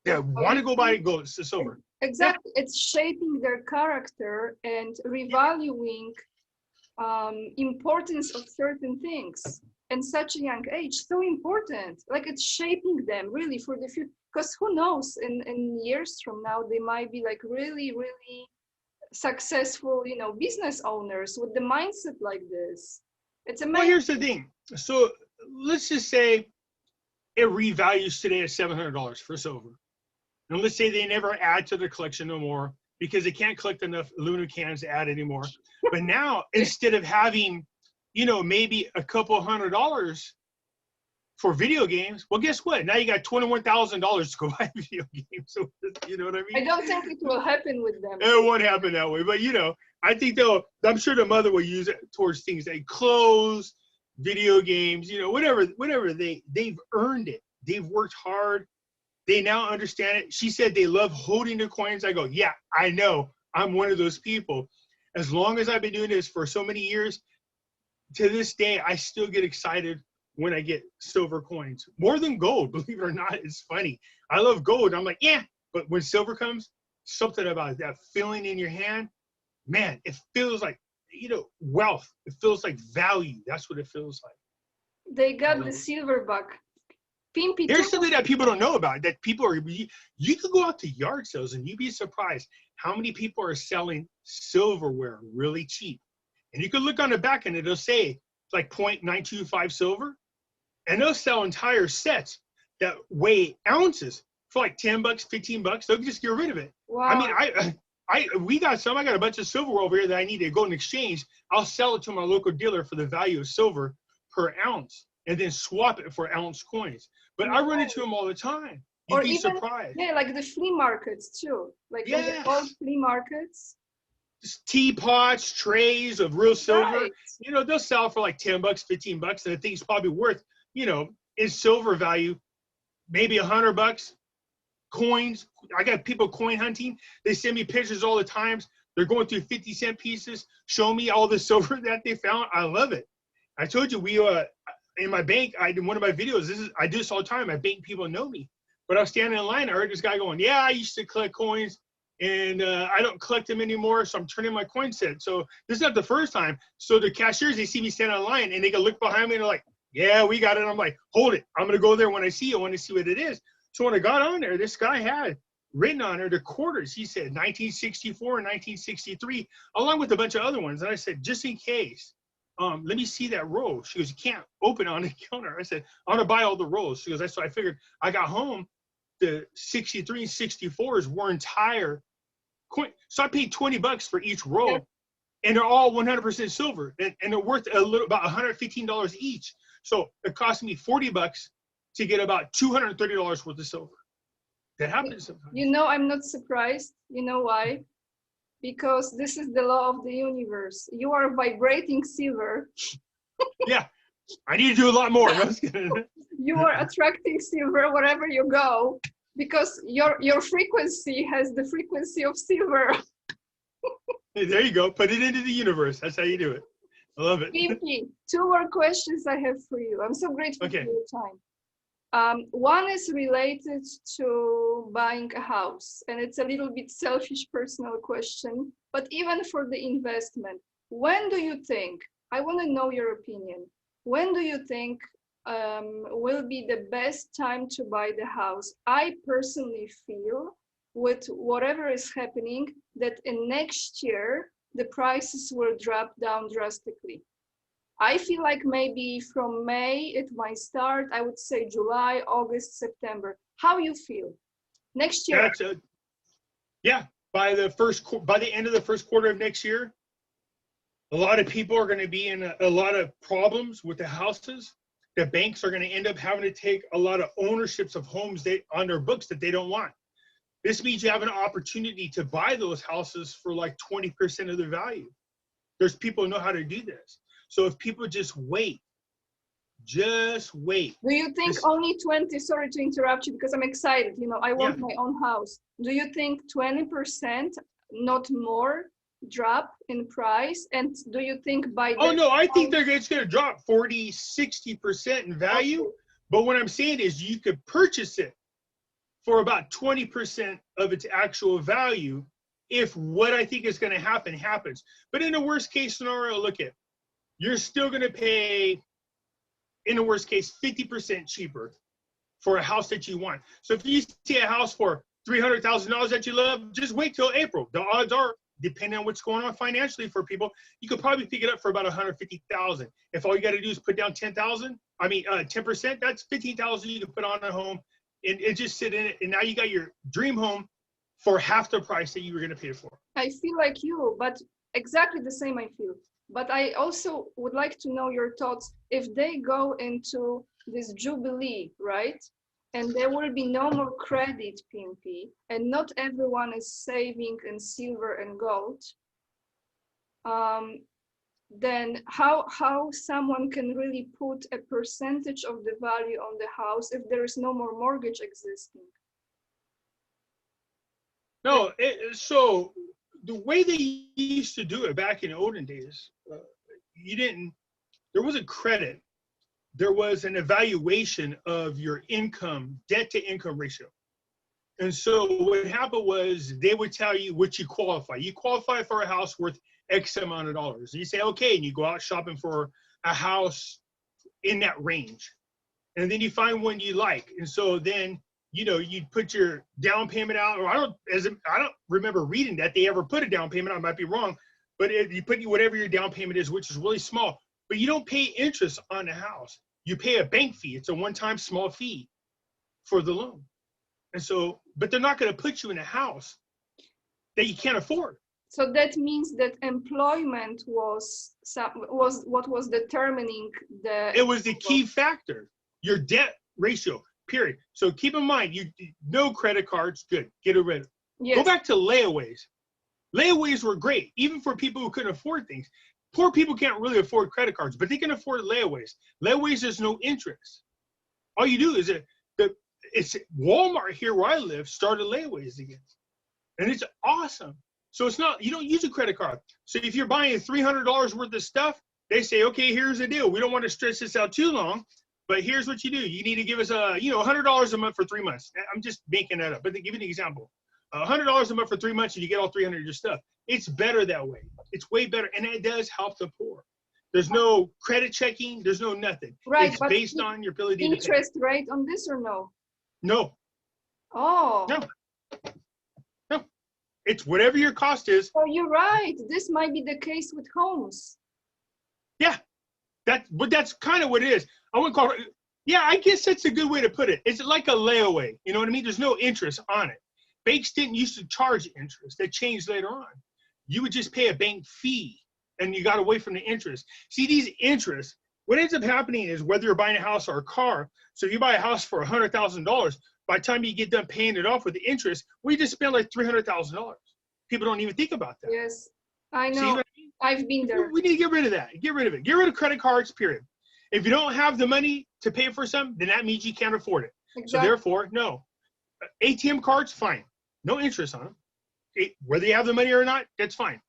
They want to go buy gold, it's silver." Exactly. Yeah. It's shaping their character and revaluing importance of certain things in such a young age. So important. Like it's shaping them really for the future. Because who knows, in years from now, they might be like really, really successful, you know, business owners with the mindset like this. It's amazing. Well, here's the thing. So let's just say it revalues today at $700 for silver. And let's say they never add to the collection no more because they can't collect enough aluminum cans to add anymore. But now, instead of having, you know, maybe a couple $100 for video games, well, guess what? Now you got $21,000 to go buy video games. So, you know what I mean? I don't think it will happen with them. It won't happen that way. But, you know, I think I'm sure the mother will use it towards things like clothes, video games, you know, whatever they've earned it. They've worked hard. They now understand it. She said they love holding the coins. I go, yeah, I know. I'm one of those people. As long as I've been doing this for so many years, to this day, I still get excited when I get silver coins. More than gold, believe it or not. It's funny. I love gold. I'm like, yeah. But when silver comes, something about that feeling in your hand, man, it feels like, you know, wealth. It feels like value. That's what it feels like. They got the silverback. Pimpy, there's something that people don't know about, that people are, you could go out to yard sales and you'd be surprised how many people are selling silverware really cheap. And you can look on the back and it'll say it's like 0.925 silver. And they'll sell entire sets that weigh ounces for like 10 bucks, 15 bucks. They'll just get rid of it. Wow. I mean, I got a bunch of silverware over here that I need to go and exchange. I'll sell it to my local dealer for the value of silver per ounce and then swap it for ounce coins. But I run into them all the time. You'd be surprised. Yeah, like the flea markets too. Like the old flea markets. Just teapots, trays of real silver. Right. You know, they'll sell for like 10 bucks, 15 bucks. And I think it's probably worth, you know, in silver value, maybe 100 bucks. Coins. I got people coin hunting. They send me pictures all the times. They're going through 50-cent pieces, show me all the silver that they found. I love it. I told you, we in my bank, in one of my videos, I do this all the time. I bank people know me. But I was standing in line. I heard this guy going, yeah, I used to collect coins, and I don't collect them anymore, so I'm turning my coin set. So this is not the first time. So the cashiers, they see me standing in line, and they can look behind me, and they're like, yeah, we got it. I'm like, hold it. I'm going to go there when I see it. I want to see what it is. So when I got on there, this guy had written on there, the quarters, he said 1964 and 1963, along with a bunch of other ones. And I said, just in case, let me see that roll. She goes, you can't open it on the counter. I said, I want to buy all the rolls. She goes, so I figured. I got home, the 63 and 64s were entire coin. So I paid $20 for each roll. Yeah. And they're all 100% silver, and they're worth about $115 each. So it cost me $40 to get about $230 worth of silver. That happens sometimes. You know, I'm not surprised. You know why? Because this is the law of the universe. You are vibrating silver. Yeah, I need to do a lot more. You are attracting silver wherever you go, because your frequency has the frequency of silver. Hey, there you go. Put it into the universe. That's how you do it. I love it. Pimpy, 2 more questions I have for you. I'm so grateful Okay. for your time. One is related to buying a house, and it's a little bit selfish personal question, but even for the investment, when do you think, I want to know your opinion, when do you think will be the best time to buy the house? I personally feel, with whatever is happening, that in next year, the prices will drop down drastically. I feel like maybe from May it might start. I would say July, August, September. How you feel? Next year? Yeah, by the end of the first quarter of next year, a lot of people are going to be in a lot of problems with the houses. The banks are going to end up having to take a lot of ownerships of homes on their books that they don't want. This means you have an opportunity to buy those houses for like 20% of the value. There's people who know how to do this. So if people just wait. Do you think only 20, sorry to interrupt you because I'm excited, you know, I want my own house. Do you think 20%, not more, drop in price? And do you think by Oh no, I think it's going to drop 40, 60% in value. Okay. But what I'm saying is you could purchase it for about 20% of its actual value if what I think is going to happen happens. But in the worst case scenario, look at, you're still going to pay, in the worst case, 50% cheaper for a house that you want. So if you see a house for $300,000 that you love, just wait till April. The odds are, depending on what's going on financially for people, you could probably pick it up for about $150,000. If all you got to do is put down 10%, that's $15,000 you can put on a home and just sit in it. And now you got your dream home for half the price that you were going to pay for. I feel like you, but exactly the same I feel. But I also would like to know your thoughts if they go into this jubilee, right? And there will be no more credit, Pimpy, and not everyone is saving in silver and gold. Then how someone can really put a percentage of the value on the house if there is no more mortgage existing? No, so the way they used to do it back in the olden days, there wasn't credit. There was an evaluation of your income, debt to income ratio. And so what happened was they would tell you what you qualify. You qualify for a house worth X amount of dollars. And you say, okay, and you go out shopping for a house in that range. And then you find one you like. And so then, you know, you'd put your down payment out, or I don't remember reading that they ever put a down payment. I might be wrong, but you put whatever your down payment is, which is really small, but you don't pay interest on the house. You pay a bank fee. It's a one-time small fee for the loan. And so, but they're not going to put you in a house that you can't afford. So that means that employment was what was determining It was the key factor, your debt ratio, period. So keep in mind, no credit cards, good, get rid of it. Yes. Go back to layaways. Layaways were great, even for people who couldn't afford things. Poor people can't really afford credit cards, but they can afford layaways. Layaways, there's no interest. All you do is it's Walmart here where I live started layaways again. And it's awesome. So it's not, you don't use a credit card. So if you're buying $300 worth of stuff, they say, okay, here's the deal. We don't want to stretch this out too long, but here's what you do. You need to give us $100 a month for 3 months. I'm just making that up, but to give you an example, $100 a month for 3 months and you get all 300 of your stuff. It's better that way. It's way better. And it does help the poor. There's no credit checking. There's no nothing. Right. It's based on your ability to pay. Interest rate on this or no? No. Oh. No. It's whatever your cost is. So you're right. This might be the case with homes. Yeah, but that's kind of what it is. I wouldn't call it. Yeah, I guess that's a good way to put it. It's like a layaway. You know what I mean? There's no interest on it. Banks didn't used to charge interest. That changed later on. You would just pay a bank fee, and you got away from the interest. See, these interests, what ends up happening is whether you're buying a house or a car, so if you buy a house for $100,000, by the time you get done paying it off with the interest, we just spend like $300,000. People don't even think about that. Yes, I know. See what I mean? I've been there. We need to get rid of that. Get rid of it. Get rid of credit cards, period. If you don't have the money to pay for something, then that means you can't afford it. Exactly. So therefore, no. ATM cards, fine. No interest on them. Whether you have the money or not, that's fine.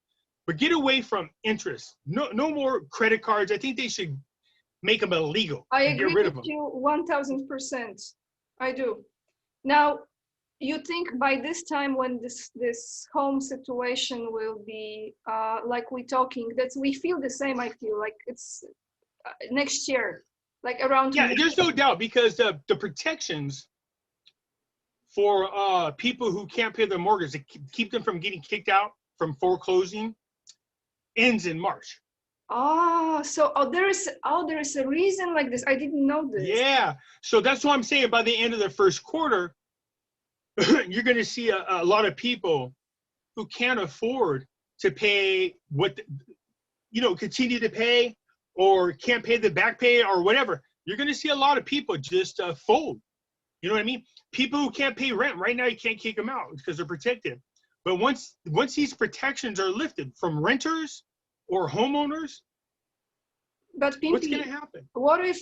But get away from interest. No more credit cards. I think they should make them illegal. I and agree get rid of with them. you 1000%. I do. Now, you think by this time when this home situation will be like we're talking, that we feel the same. I feel like it's next year, like around. Yeah, there's no doubt, because the protections for people who can't pay their mortgage to keep them from getting kicked out from foreclosing ends in March. So there is a reason like this. I didn't know this. Yeah, so that's what I'm saying. By the end of the first quarter, you're going to see a lot of people who can't afford to pay continue to pay, or can't pay the back pay or whatever. You're going to see a lot of people just fold. You know what I mean? People who can't pay rent right now, you can't kick them out because they're protected. But once these protections are lifted from renters or homeowners, but Pimpy, what's going to happen? What if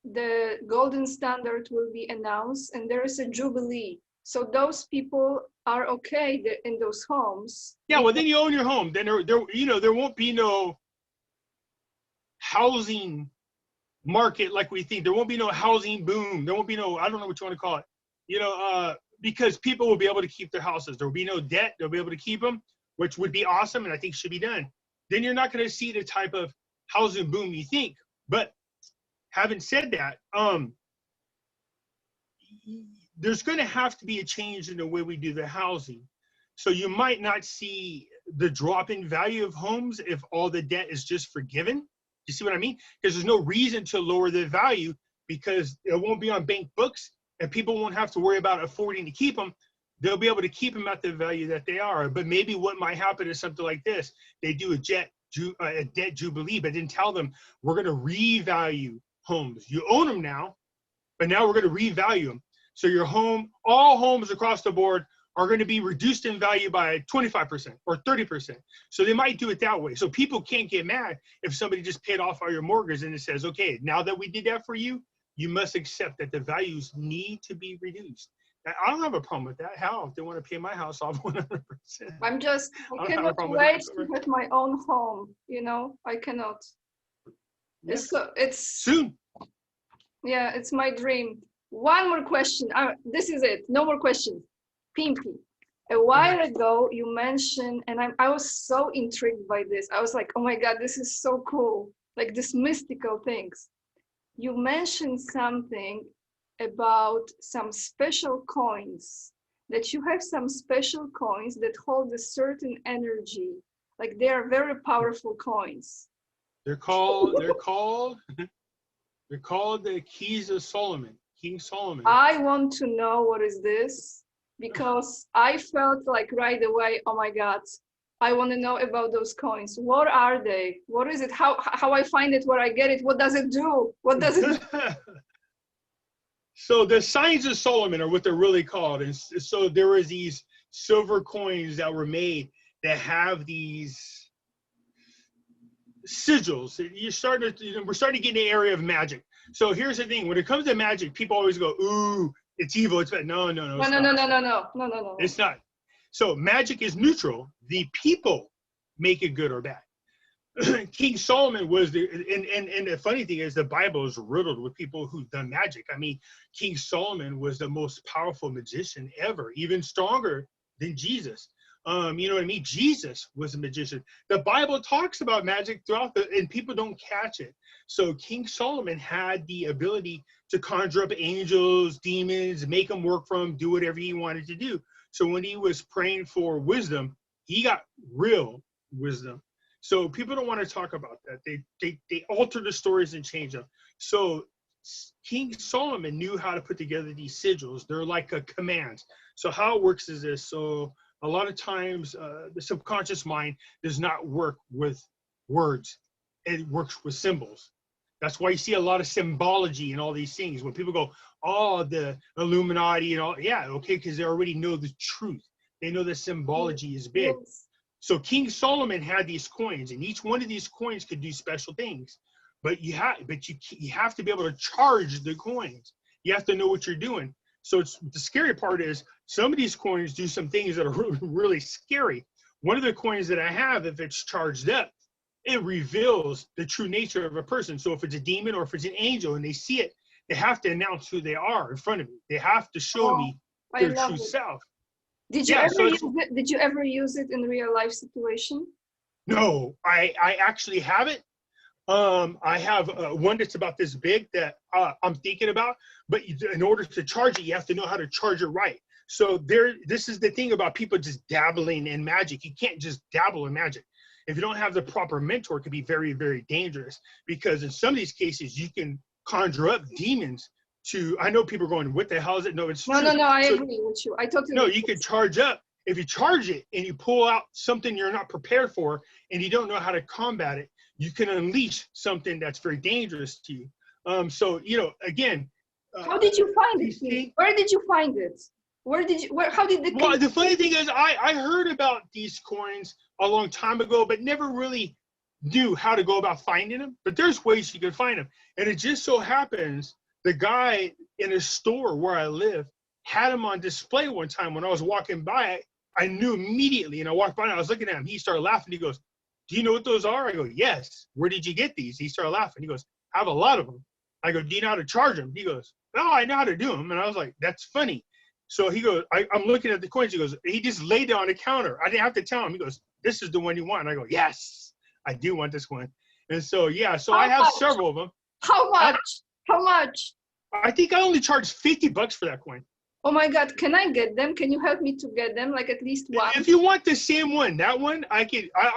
the golden standard will be announced and there is a jubilee? So those people are okay in those homes. Yeah, well, then you own your home. Then there won't be no housing market like we think. There won't be no housing boom. There won't be no, I don't know what you want to call it. Because people will be able to keep their houses. There will be no debt. They'll be able to keep them, which would be awesome, and I think should be done. Then you're not going to see the type of housing boom you think. But having said that, there's going to have to be a change in the way we do the housing. So you might not see the drop in value of homes if all the debt is just forgiven. You see what I mean? Because there's no reason to lower the value, because it won't be on bank books and people won't have to worry about affording to keep them. They'll be able to keep them at the value that they are. But maybe what might happen is something like this. They do a debt jubilee, but didn't tell them, we're going to revalue homes. You own them now, but now we're going to revalue them. So your home, all homes across the board are going to be reduced in value by 25% or 30%. So they might do it that way. So people can't get mad if somebody just paid off all your mortgage and it says, okay, now that we did that for you, you must accept that the values need to be reduced. I don't have a problem with that. How? If they want to pay my house off 100%. I cannot wait to have my own home. I cannot. Yeah. It's soon. Yeah, it's my dream. One more question. This is it. No more questions. Pimpy, a while ago you mentioned, and I was so intrigued by this. I was like, oh my God, this is so cool. Like this mystical things. You mentioned something about some special coins, that you have some special coins that hold a certain energy. Like they are very powerful coins. They're called the Keys of Solomon. King Solomon. I want to know what is this, because I felt like right away, oh my God, I want to know about those coins. What are they? What is it? How I find it, where I get it? What does it do? What does it do? So the signs of Solomon are what they're really called. And so there was these silver coins that were made that have these sigils. We're starting to get in the area of magic. So here's the thing: when it comes to magic, people always go, "Ooh, it's evil, it's bad." No. No. It's not. So magic is neutral. The people make it good or bad. King Solomon was and the funny thing is the Bible is riddled with people who've done magic. I mean, King Solomon was the most powerful magician ever, even stronger than Jesus. You know what I mean? Jesus was a magician. The Bible talks about magic throughout and people don't catch it. So King Solomon had the ability to conjure up angels, demons, make them work for him, do whatever he wanted to do. So when he was praying for wisdom, he got real wisdom. So people don't want to talk about that. They alter the stories and change them. So King Solomon knew how to put together these sigils. They're like a commands. So how it works is this. So a lot of times the subconscious mind does not work with words. It works with symbols. That's why you see a lot of symbology in all these things. When people go, oh, the Illuminati and all, yeah, okay, because they already know the truth. They know the symbology is big. Yes. So King Solomon had these coins, and each one of these coins could do special things. But you have to be able to charge the coins. You have to know what you're doing. So the scary part is some of these coins do some things that are really, really scary. One of the coins that I have, if it's charged up, it reveals the true nature of a person. So if it's a demon or if it's an angel and they see it, they have to announce who they are in front of me. They have to show me their true self. Did you ever use it in real life situation? No, I actually have it. I have one that's about this big that I'm thinking about, but in order to charge it, you have to know how to charge it right. So this is the thing about people just dabbling in magic. You can't just dabble in magic. If you don't have the proper mentor, it can be very, very dangerous, because in some of these cases, you can conjure up demons I know people are going, what the hell is it? No, it's true. No, I agree with you. I totally No, you can charge up. If you charge it and you pull out something you're not prepared for and you don't know how to combat it, you can unleash something that's very dangerous to you. So, again. How did you find it? Where did you find it? How did it? Well, the funny thing is, I heard about these coins a long time ago, but never really knew how to go about finding them. But there's ways you can find them. And it just so happens the guy in a store where I live had them on display one time. When I was walking by, I knew immediately. And I walked by and I was looking at him. He started laughing. He goes, do you know what those are? I go, yes. Where did you get these? He started laughing. He goes, I have a lot of them. I go, do you know how to charge them? He goes, no, I know how to do them. And I was like, that's funny. So he goes, I'm looking at the coins. He goes, he just laid it on the counter. I didn't have to tell him. He goes, this is the one you want. And I go, yes, I do want this one. And so, yeah, so I have several of them. How much? How much? I think I only charged $50 for that coin. Oh my God, can I get them? Can you help me to get them? Like at least one? If you want the same one, that one, I'll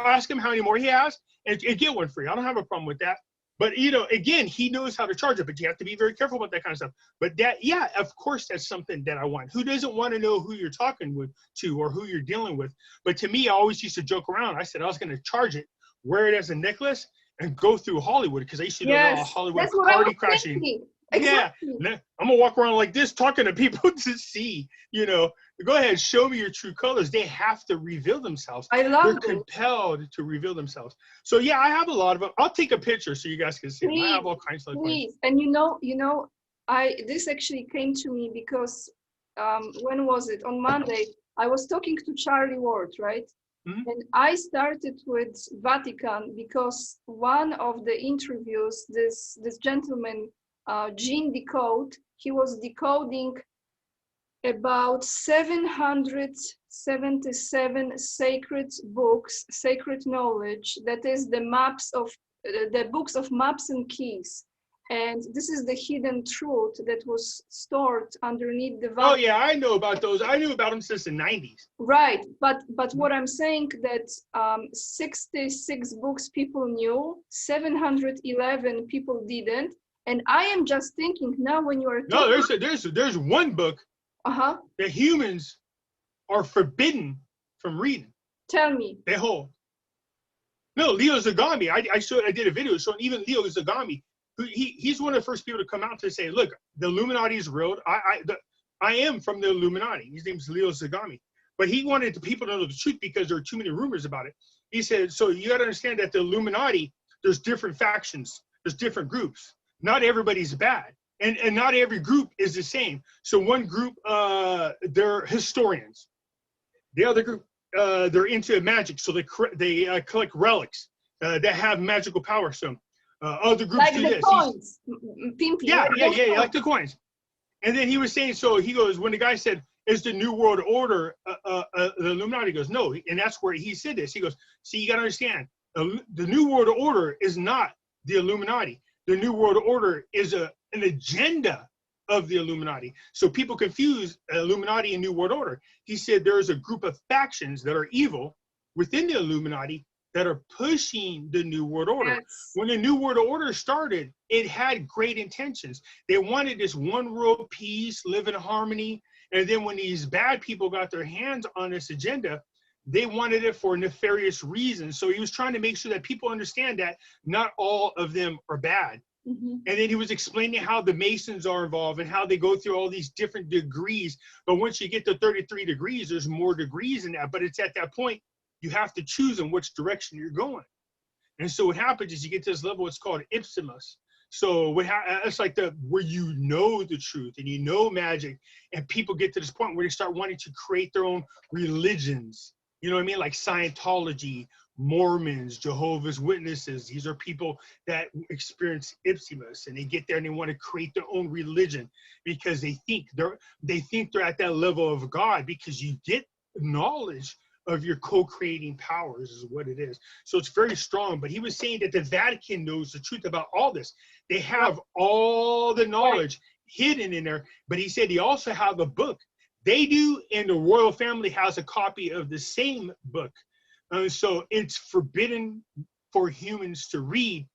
ask him how many more he has and get one for you. I don't have a problem with that. But, again, he knows how to charge it, but you have to be very careful about that kind of stuff. But yeah, of course, that's something that I want. Who doesn't want to know who you're talking to or who you're dealing with? But to me, I always used to joke around. I said I was going to charge it, wear it as a necklace, and go through Hollywood, because I used to do a lot of Hollywood party crashing. Exactly. Yeah, I'm going to walk around like this talking to people to see, go ahead, show me your true colors. They have to reveal themselves. They're compelled to reveal themselves. So yeah, I have a lot of them. I'll take a picture so you guys can see them. I have all kinds of coins. And this actually came to me because when was it? On Monday, I was talking to Charlie Ward, right? Mm-hmm. And I started with Vatican because one of the interviews, this gentleman, Gene Decode, he was decoding about 777 sacred books, sacred knowledge, that is the books of maps and keys. And this is the hidden truth that was stored underneath the Vatican. Oh yeah, I know about those. I knew about them since the 90s. Right, but what I'm saying that 66 books people knew, 711 people didn't. And I am just thinking now when you are talking. No, there's one book that humans are forbidden from reading. Tell me. They hold. No, Leo Zagami. I did a video showing even Leo Zagami. He's one of the first people to come out to say, look, the Illuminati is real. I am from the Illuminati. His name's Leo Zagami. But he wanted the people to know the truth because there are too many rumors about it. He said, so you got to understand that the Illuminati, there's different factions. There's different groups. Not everybody's bad. And not every group is the same. So one group, they're historians. The other group, they're into magic. So they collect relics that have magical power. So other groups like do the this. Coins. Pimpy. Yeah, like the coins. And then he was saying, so he goes, when the guy said, is the New World Order the Illuminati? He goes, no. And that's where he said this. He goes, see, you got to understand, the New World Order is not the Illuminati. The New World Order is an agenda of the Illuminati. So people confuse Illuminati and New World Order. He said there's a group of factions that are evil within the Illuminati that are pushing the New World Order. Yes. When the New World Order started, it had great intentions. They wanted this one world peace, live in harmony. And then when these bad people got their hands on this agenda, they wanted it for nefarious reasons. So he was trying to make sure that people understand that not all of them are bad. And then he was explaining how the Masons are involved and how they go through all these different degrees. But once you get to 33 degrees, there's more degrees in that. But it's at that point, you have to choose in which direction you're going. And so what happens is you get to this level, it's called ipsimus. So it's like where you know the truth and you know magic, and people get to this point where they start wanting to create their own religions. You know what I mean? Like Scientology, Mormons, Jehovah's Witnesses. These are people that experience ipsimus, and they get there and they want to create their own religion because they think they're at that level of God, because you get knowledge of your co-creating powers is what it is. So it's very strong. But he was saying that the Vatican knows the truth about all this. They have all the knowledge hidden in there. But he said they also have a book. They do, and the royal family has a copy of the same book. So it's forbidden for humans to read.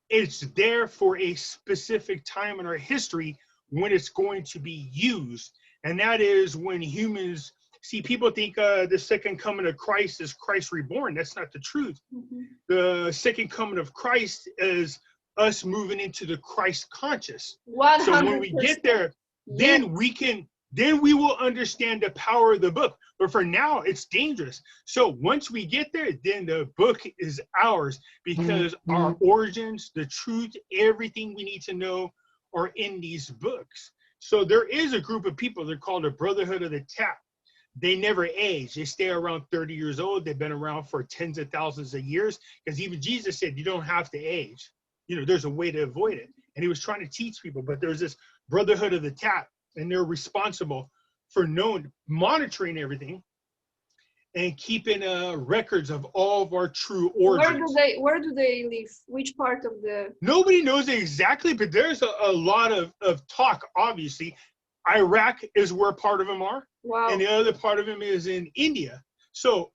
It's there for a specific time in our history when it's going to be used. And that is when humans, see, people think the second coming of Christ is Christ reborn. That's not the truth. The second coming of Christ is us moving into the Christ conscious. 100%. So when we get there, then we will understand the power of the book. But for now, it's dangerous. So once we get there, then the book is ours, because our origins, the truth, everything we need to know are in these books. So there is a group of people, they're called the Brotherhood of the Tap. They never age. They stay around 30 years old. They've been around for tens of thousands of years, because even Jesus said you don't have to age. You know, there's a way to avoid it. And he was trying to teach people, but there's this Brotherhood of the Tap, and they're responsible for monitoring everything and keeping records of all of our true origins. Where do they live? Which part of the? Nobody knows exactly, but there's a lot of talk, obviously. Iraq is where part of them are. Wow. And the other part of them is in India. So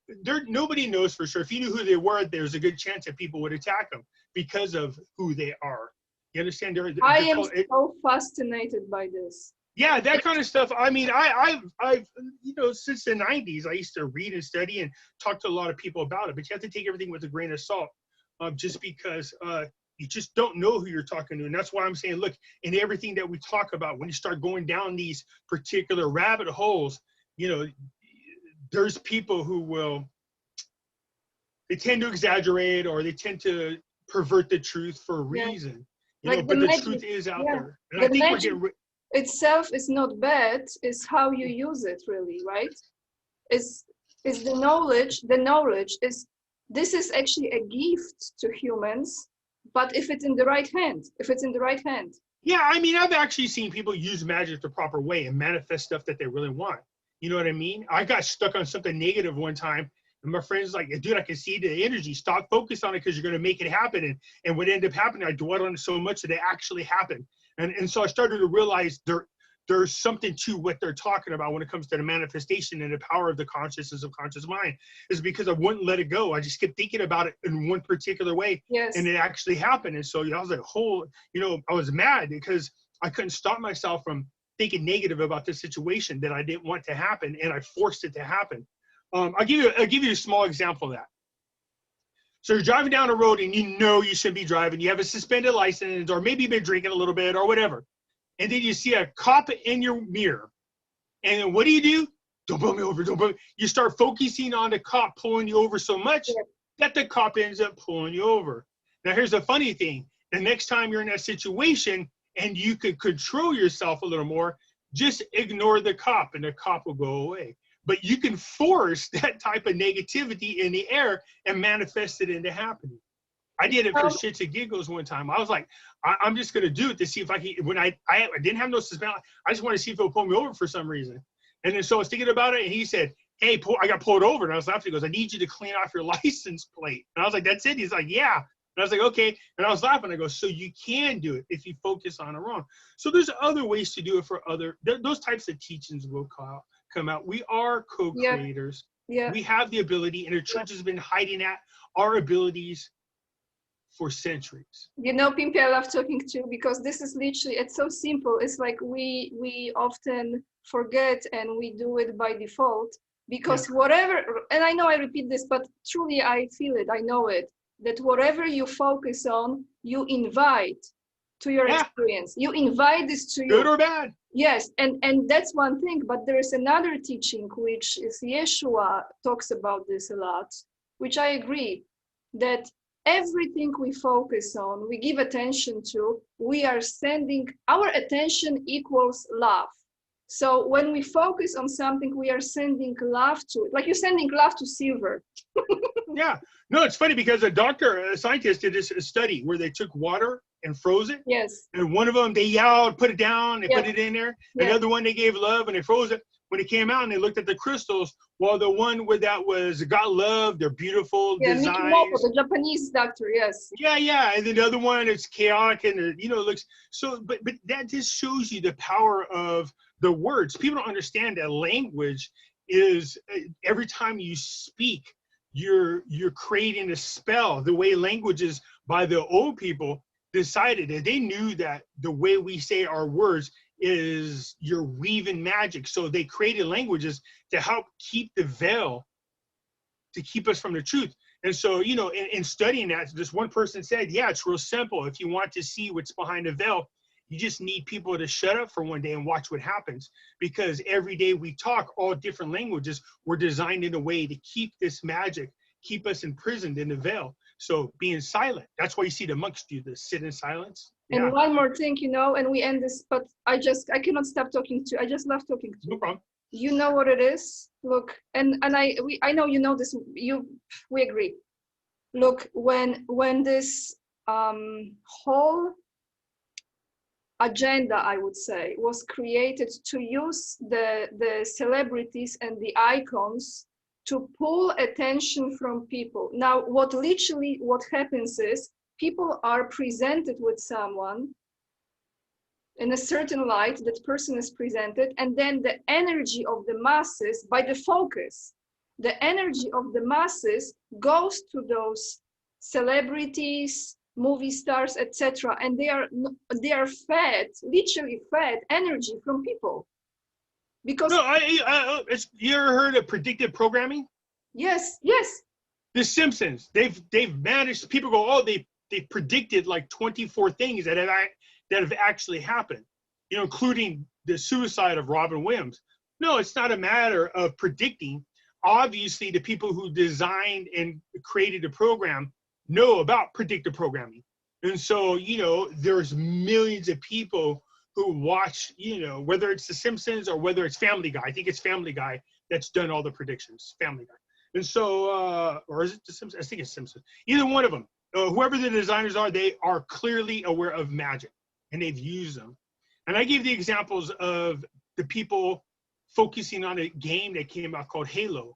nobody knows for sure. If you knew who they were, there's a good chance that people would attack them because of who they are. You understand? I am so fascinated by this. Yeah, that kind of stuff. I mean, I've you know, since the 90s, I used to read and study and talk to a lot of people about it. But you have to take everything with a grain of salt, just because you just don't know who you're talking to. And that's why I'm saying, look, in everything that we talk about, when you start going down these particular rabbit holes, you know, there's people who they tend to exaggerate, or they tend to pervert the truth for a reason. You know, but the truth is out there. And I think we're getting itself is not bad, is how you use it, really, right? Is the knowledge is, this is actually a gift to humans, but if it's in the right hand. Yeah, I mean, I've actually seen people use magic the proper way and manifest stuff that they really want. You know what I mean? I got stuck on something negative one time, and my friend's like, dude, I can see the energy. Stop focus on it, because you're going to make it happen. And what ended up happening, I dwelled on it so much that it actually happened. And so I started to realize there's something to what they're talking about when it comes to the manifestation and the power of the consciousness of conscious mind, is because I wouldn't let it go. I just kept thinking about it in one particular way. Yes. And it actually happened. And so I was like, I was mad because I couldn't stop myself from thinking negative about this situation that I didn't want to happen, and I forced it to happen. I'll give you a small example of that. So you're driving down a road and you know you shouldn't be driving. You have a suspended license, or maybe you've been drinking a little bit or whatever. And then you see a cop in your mirror. And then what do? Don't pull me over, don't pull me. You start focusing on the cop pulling you over so much that the cop ends up pulling you over. Now here's the funny thing. The next time you're in that situation and you could control yourself a little more, just ignore the cop and the cop will go away. But you can force that type of negativity in the air and manifest it into happening. I did it for shits and giggles one time. I was like, I'm just going to do it to see if I can. When I didn't have no suspension, I just wanted to see if it would pull me over for some reason. And then so I was thinking about it, and he said, hey, I got pulled over. And I was laughing. He goes, I need you to clean off your license plate. And I was like, that's it? He's like, yeah. And I was like, okay. And I was laughing. I go, so you can do it if you focus on it wrong. So there's other ways to do it for those types of teachings will come out. We are co-creators. Yeah. We have the ability, and the church has been hiding at our abilities for centuries. You know, Pimpy, I love talking to you because this is literally, it's so simple. It's like we often forget and we do it by default because whatever, and I know I repeat this, but truly I feel it, I know it, that whatever you focus on, you invite to your experience. You invite this to you. Good or bad. Yes, and that's one thing, but there is another teaching which is Yeshua talks about this a lot, which I agree, that everything we focus on, we give attention to, we are sending, our attention equals love. So when we focus on something, we are sending love to it. Like you're sending love to silver. Yeah. No, it's funny because a scientist did this study where they took water and froze it. Yes. And one of them, they yelled, put it down, they put it in there. Yeah. Another one, they gave love and they froze it. When it came out and they looked at the crystals, well, the one where that was got love, they're beautiful designs. The Japanese doctor, yes. Yeah. And then the other one, it's chaotic and it looks so. But that just shows you the power of the words. People don't understand that language is every time you speak, you're creating a spell. The way languages by the old people decided that they knew that the way we say our words is you're weaving magic. So they created languages to help keep the veil, to keep us from the truth. And so, in studying that, this one person said, yeah, it's real simple. If you want to see what's behind the veil, you just need people to shut up for one day and watch what happens. Because every day we talk all different languages, we're designed in a way to keep this magic, keep us imprisoned in the veil. So being silent, that's why you see the monks do this, sit in silence. Yeah. And one more thing, and we end this, but I cannot stop talking to you. I just love talking to you. No problem. You know what it is? Look, and I know you know this, we agree. Look, when this whole agenda, I would say, was created to use the celebrities and the icons to pull attention from people. Now, what happens is people are presented with someone in a certain light, that person is presented, and then the energy of the masses, by the focus, the energy of the masses goes to those celebrities, movie stars, etc., and they are fed, literally fed energy from people. Because you ever heard of predictive programming? Yes. The Simpsons, they've managed. People go, oh, they predicted like 24 things that have actually happened, including the suicide of Robin Williams. No, it's not a matter of predicting. Obviously, the people who designed and created the program know about predictive programming, and so there's millions of people who watch, whether it's The Simpsons or whether it's Family Guy. I think it's Family Guy that's done all the predictions, Family Guy. And so, or is it The Simpsons? I think it's Simpsons. Either one of them, whoever the designers are, they are clearly aware of magic and they've used them. And I gave the examples of the people focusing on a game that came out called Halo.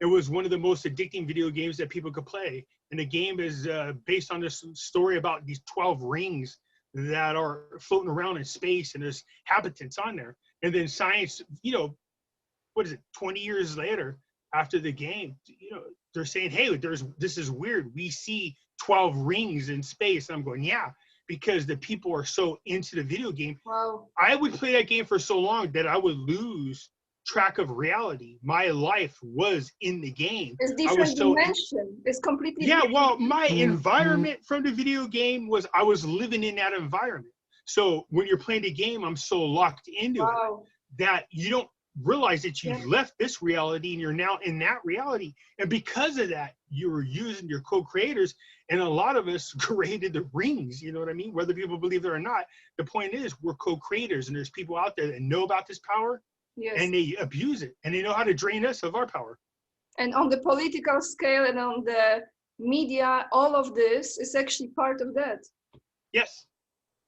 It was one of the most addicting video games that people could play. And the game is based on this story about these 12 rings that are floating around in space, and there's habitants on there. And then science, 20 years later after the game, they're saying, hey, this is weird. We see 12 rings in space. And I'm going, yeah, because the people are so into the video game. Wow. I would play that game for so long that I would lose track of reality. My life was in the game. It's different dimension. It's completely different. Well, my environment from the video game was I was living in that environment. So when you're playing the game, I'm so locked into it that you don't realize that you've left this reality and you're now in that reality. And because of that, you're using your co-creators, and a lot of us created the rings, you know what I mean? Whether people believe it or not, the point is we're co-creators, and there's people out there that know about this power. Yes. And they abuse it, and they know how to drain us of our power. And on the political scale and on the media, all of this is actually part of that. Yes,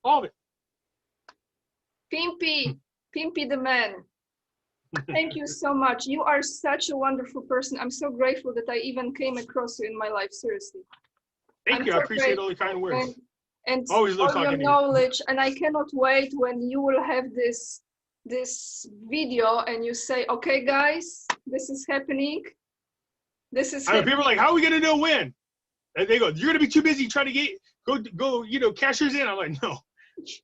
all of it. Pimpy the man. Thank you so much. You are such a wonderful person. I'm so grateful that I even came across you in my life, seriously. Thank you. I appreciate all the kind words. And Always love all your talking to you. knowledge. And I cannot wait when you will have this video and you say, okay, guys, this is happening. This is happening. People are like, how are we gonna know when? And they go, you're gonna be too busy trying to go, you know, cashers in. I'm like, no,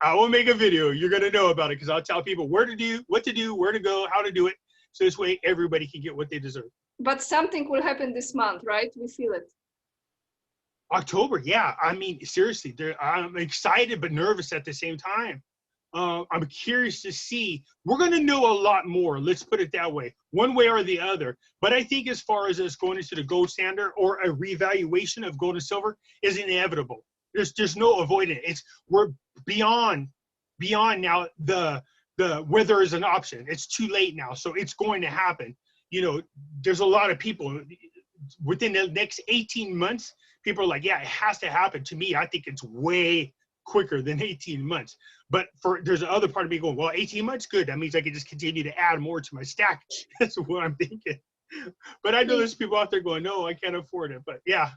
I will make a video. You're gonna know about it because I'll tell people where to do, what to do, where to go, how to do it. So this way everybody can get what they deserve. But something will happen this month, right? We feel it. October, yeah. I mean, seriously, I'm excited but nervous at the same time. I'm curious to see. We're going to know a lot more. Let's put it that way, one way or the other. But I think as far as us going into the gold standard or a revaluation of gold and silver is inevitable. There's no avoiding it. We're beyond now the where there is an option. It's too late now, so it's going to happen. You know, there's a lot of people within the next 18 months. People are like, yeah, it has to happen. To me, I think it's way quicker than 18 months. But there's another part of me going, well, 18 months, good. That means I can just continue to add more to my stack. That's what I'm thinking. But I know there's people out there going, no, I can't afford it. But yeah,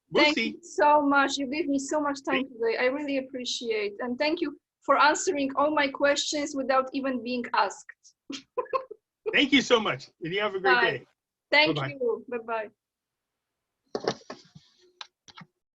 we'll see. Thank you so much. You gave me so much time today. I really appreciate. And thank you for answering all my questions without even being asked. Thank you so much. And you have a great day. Thank you. Bye-bye.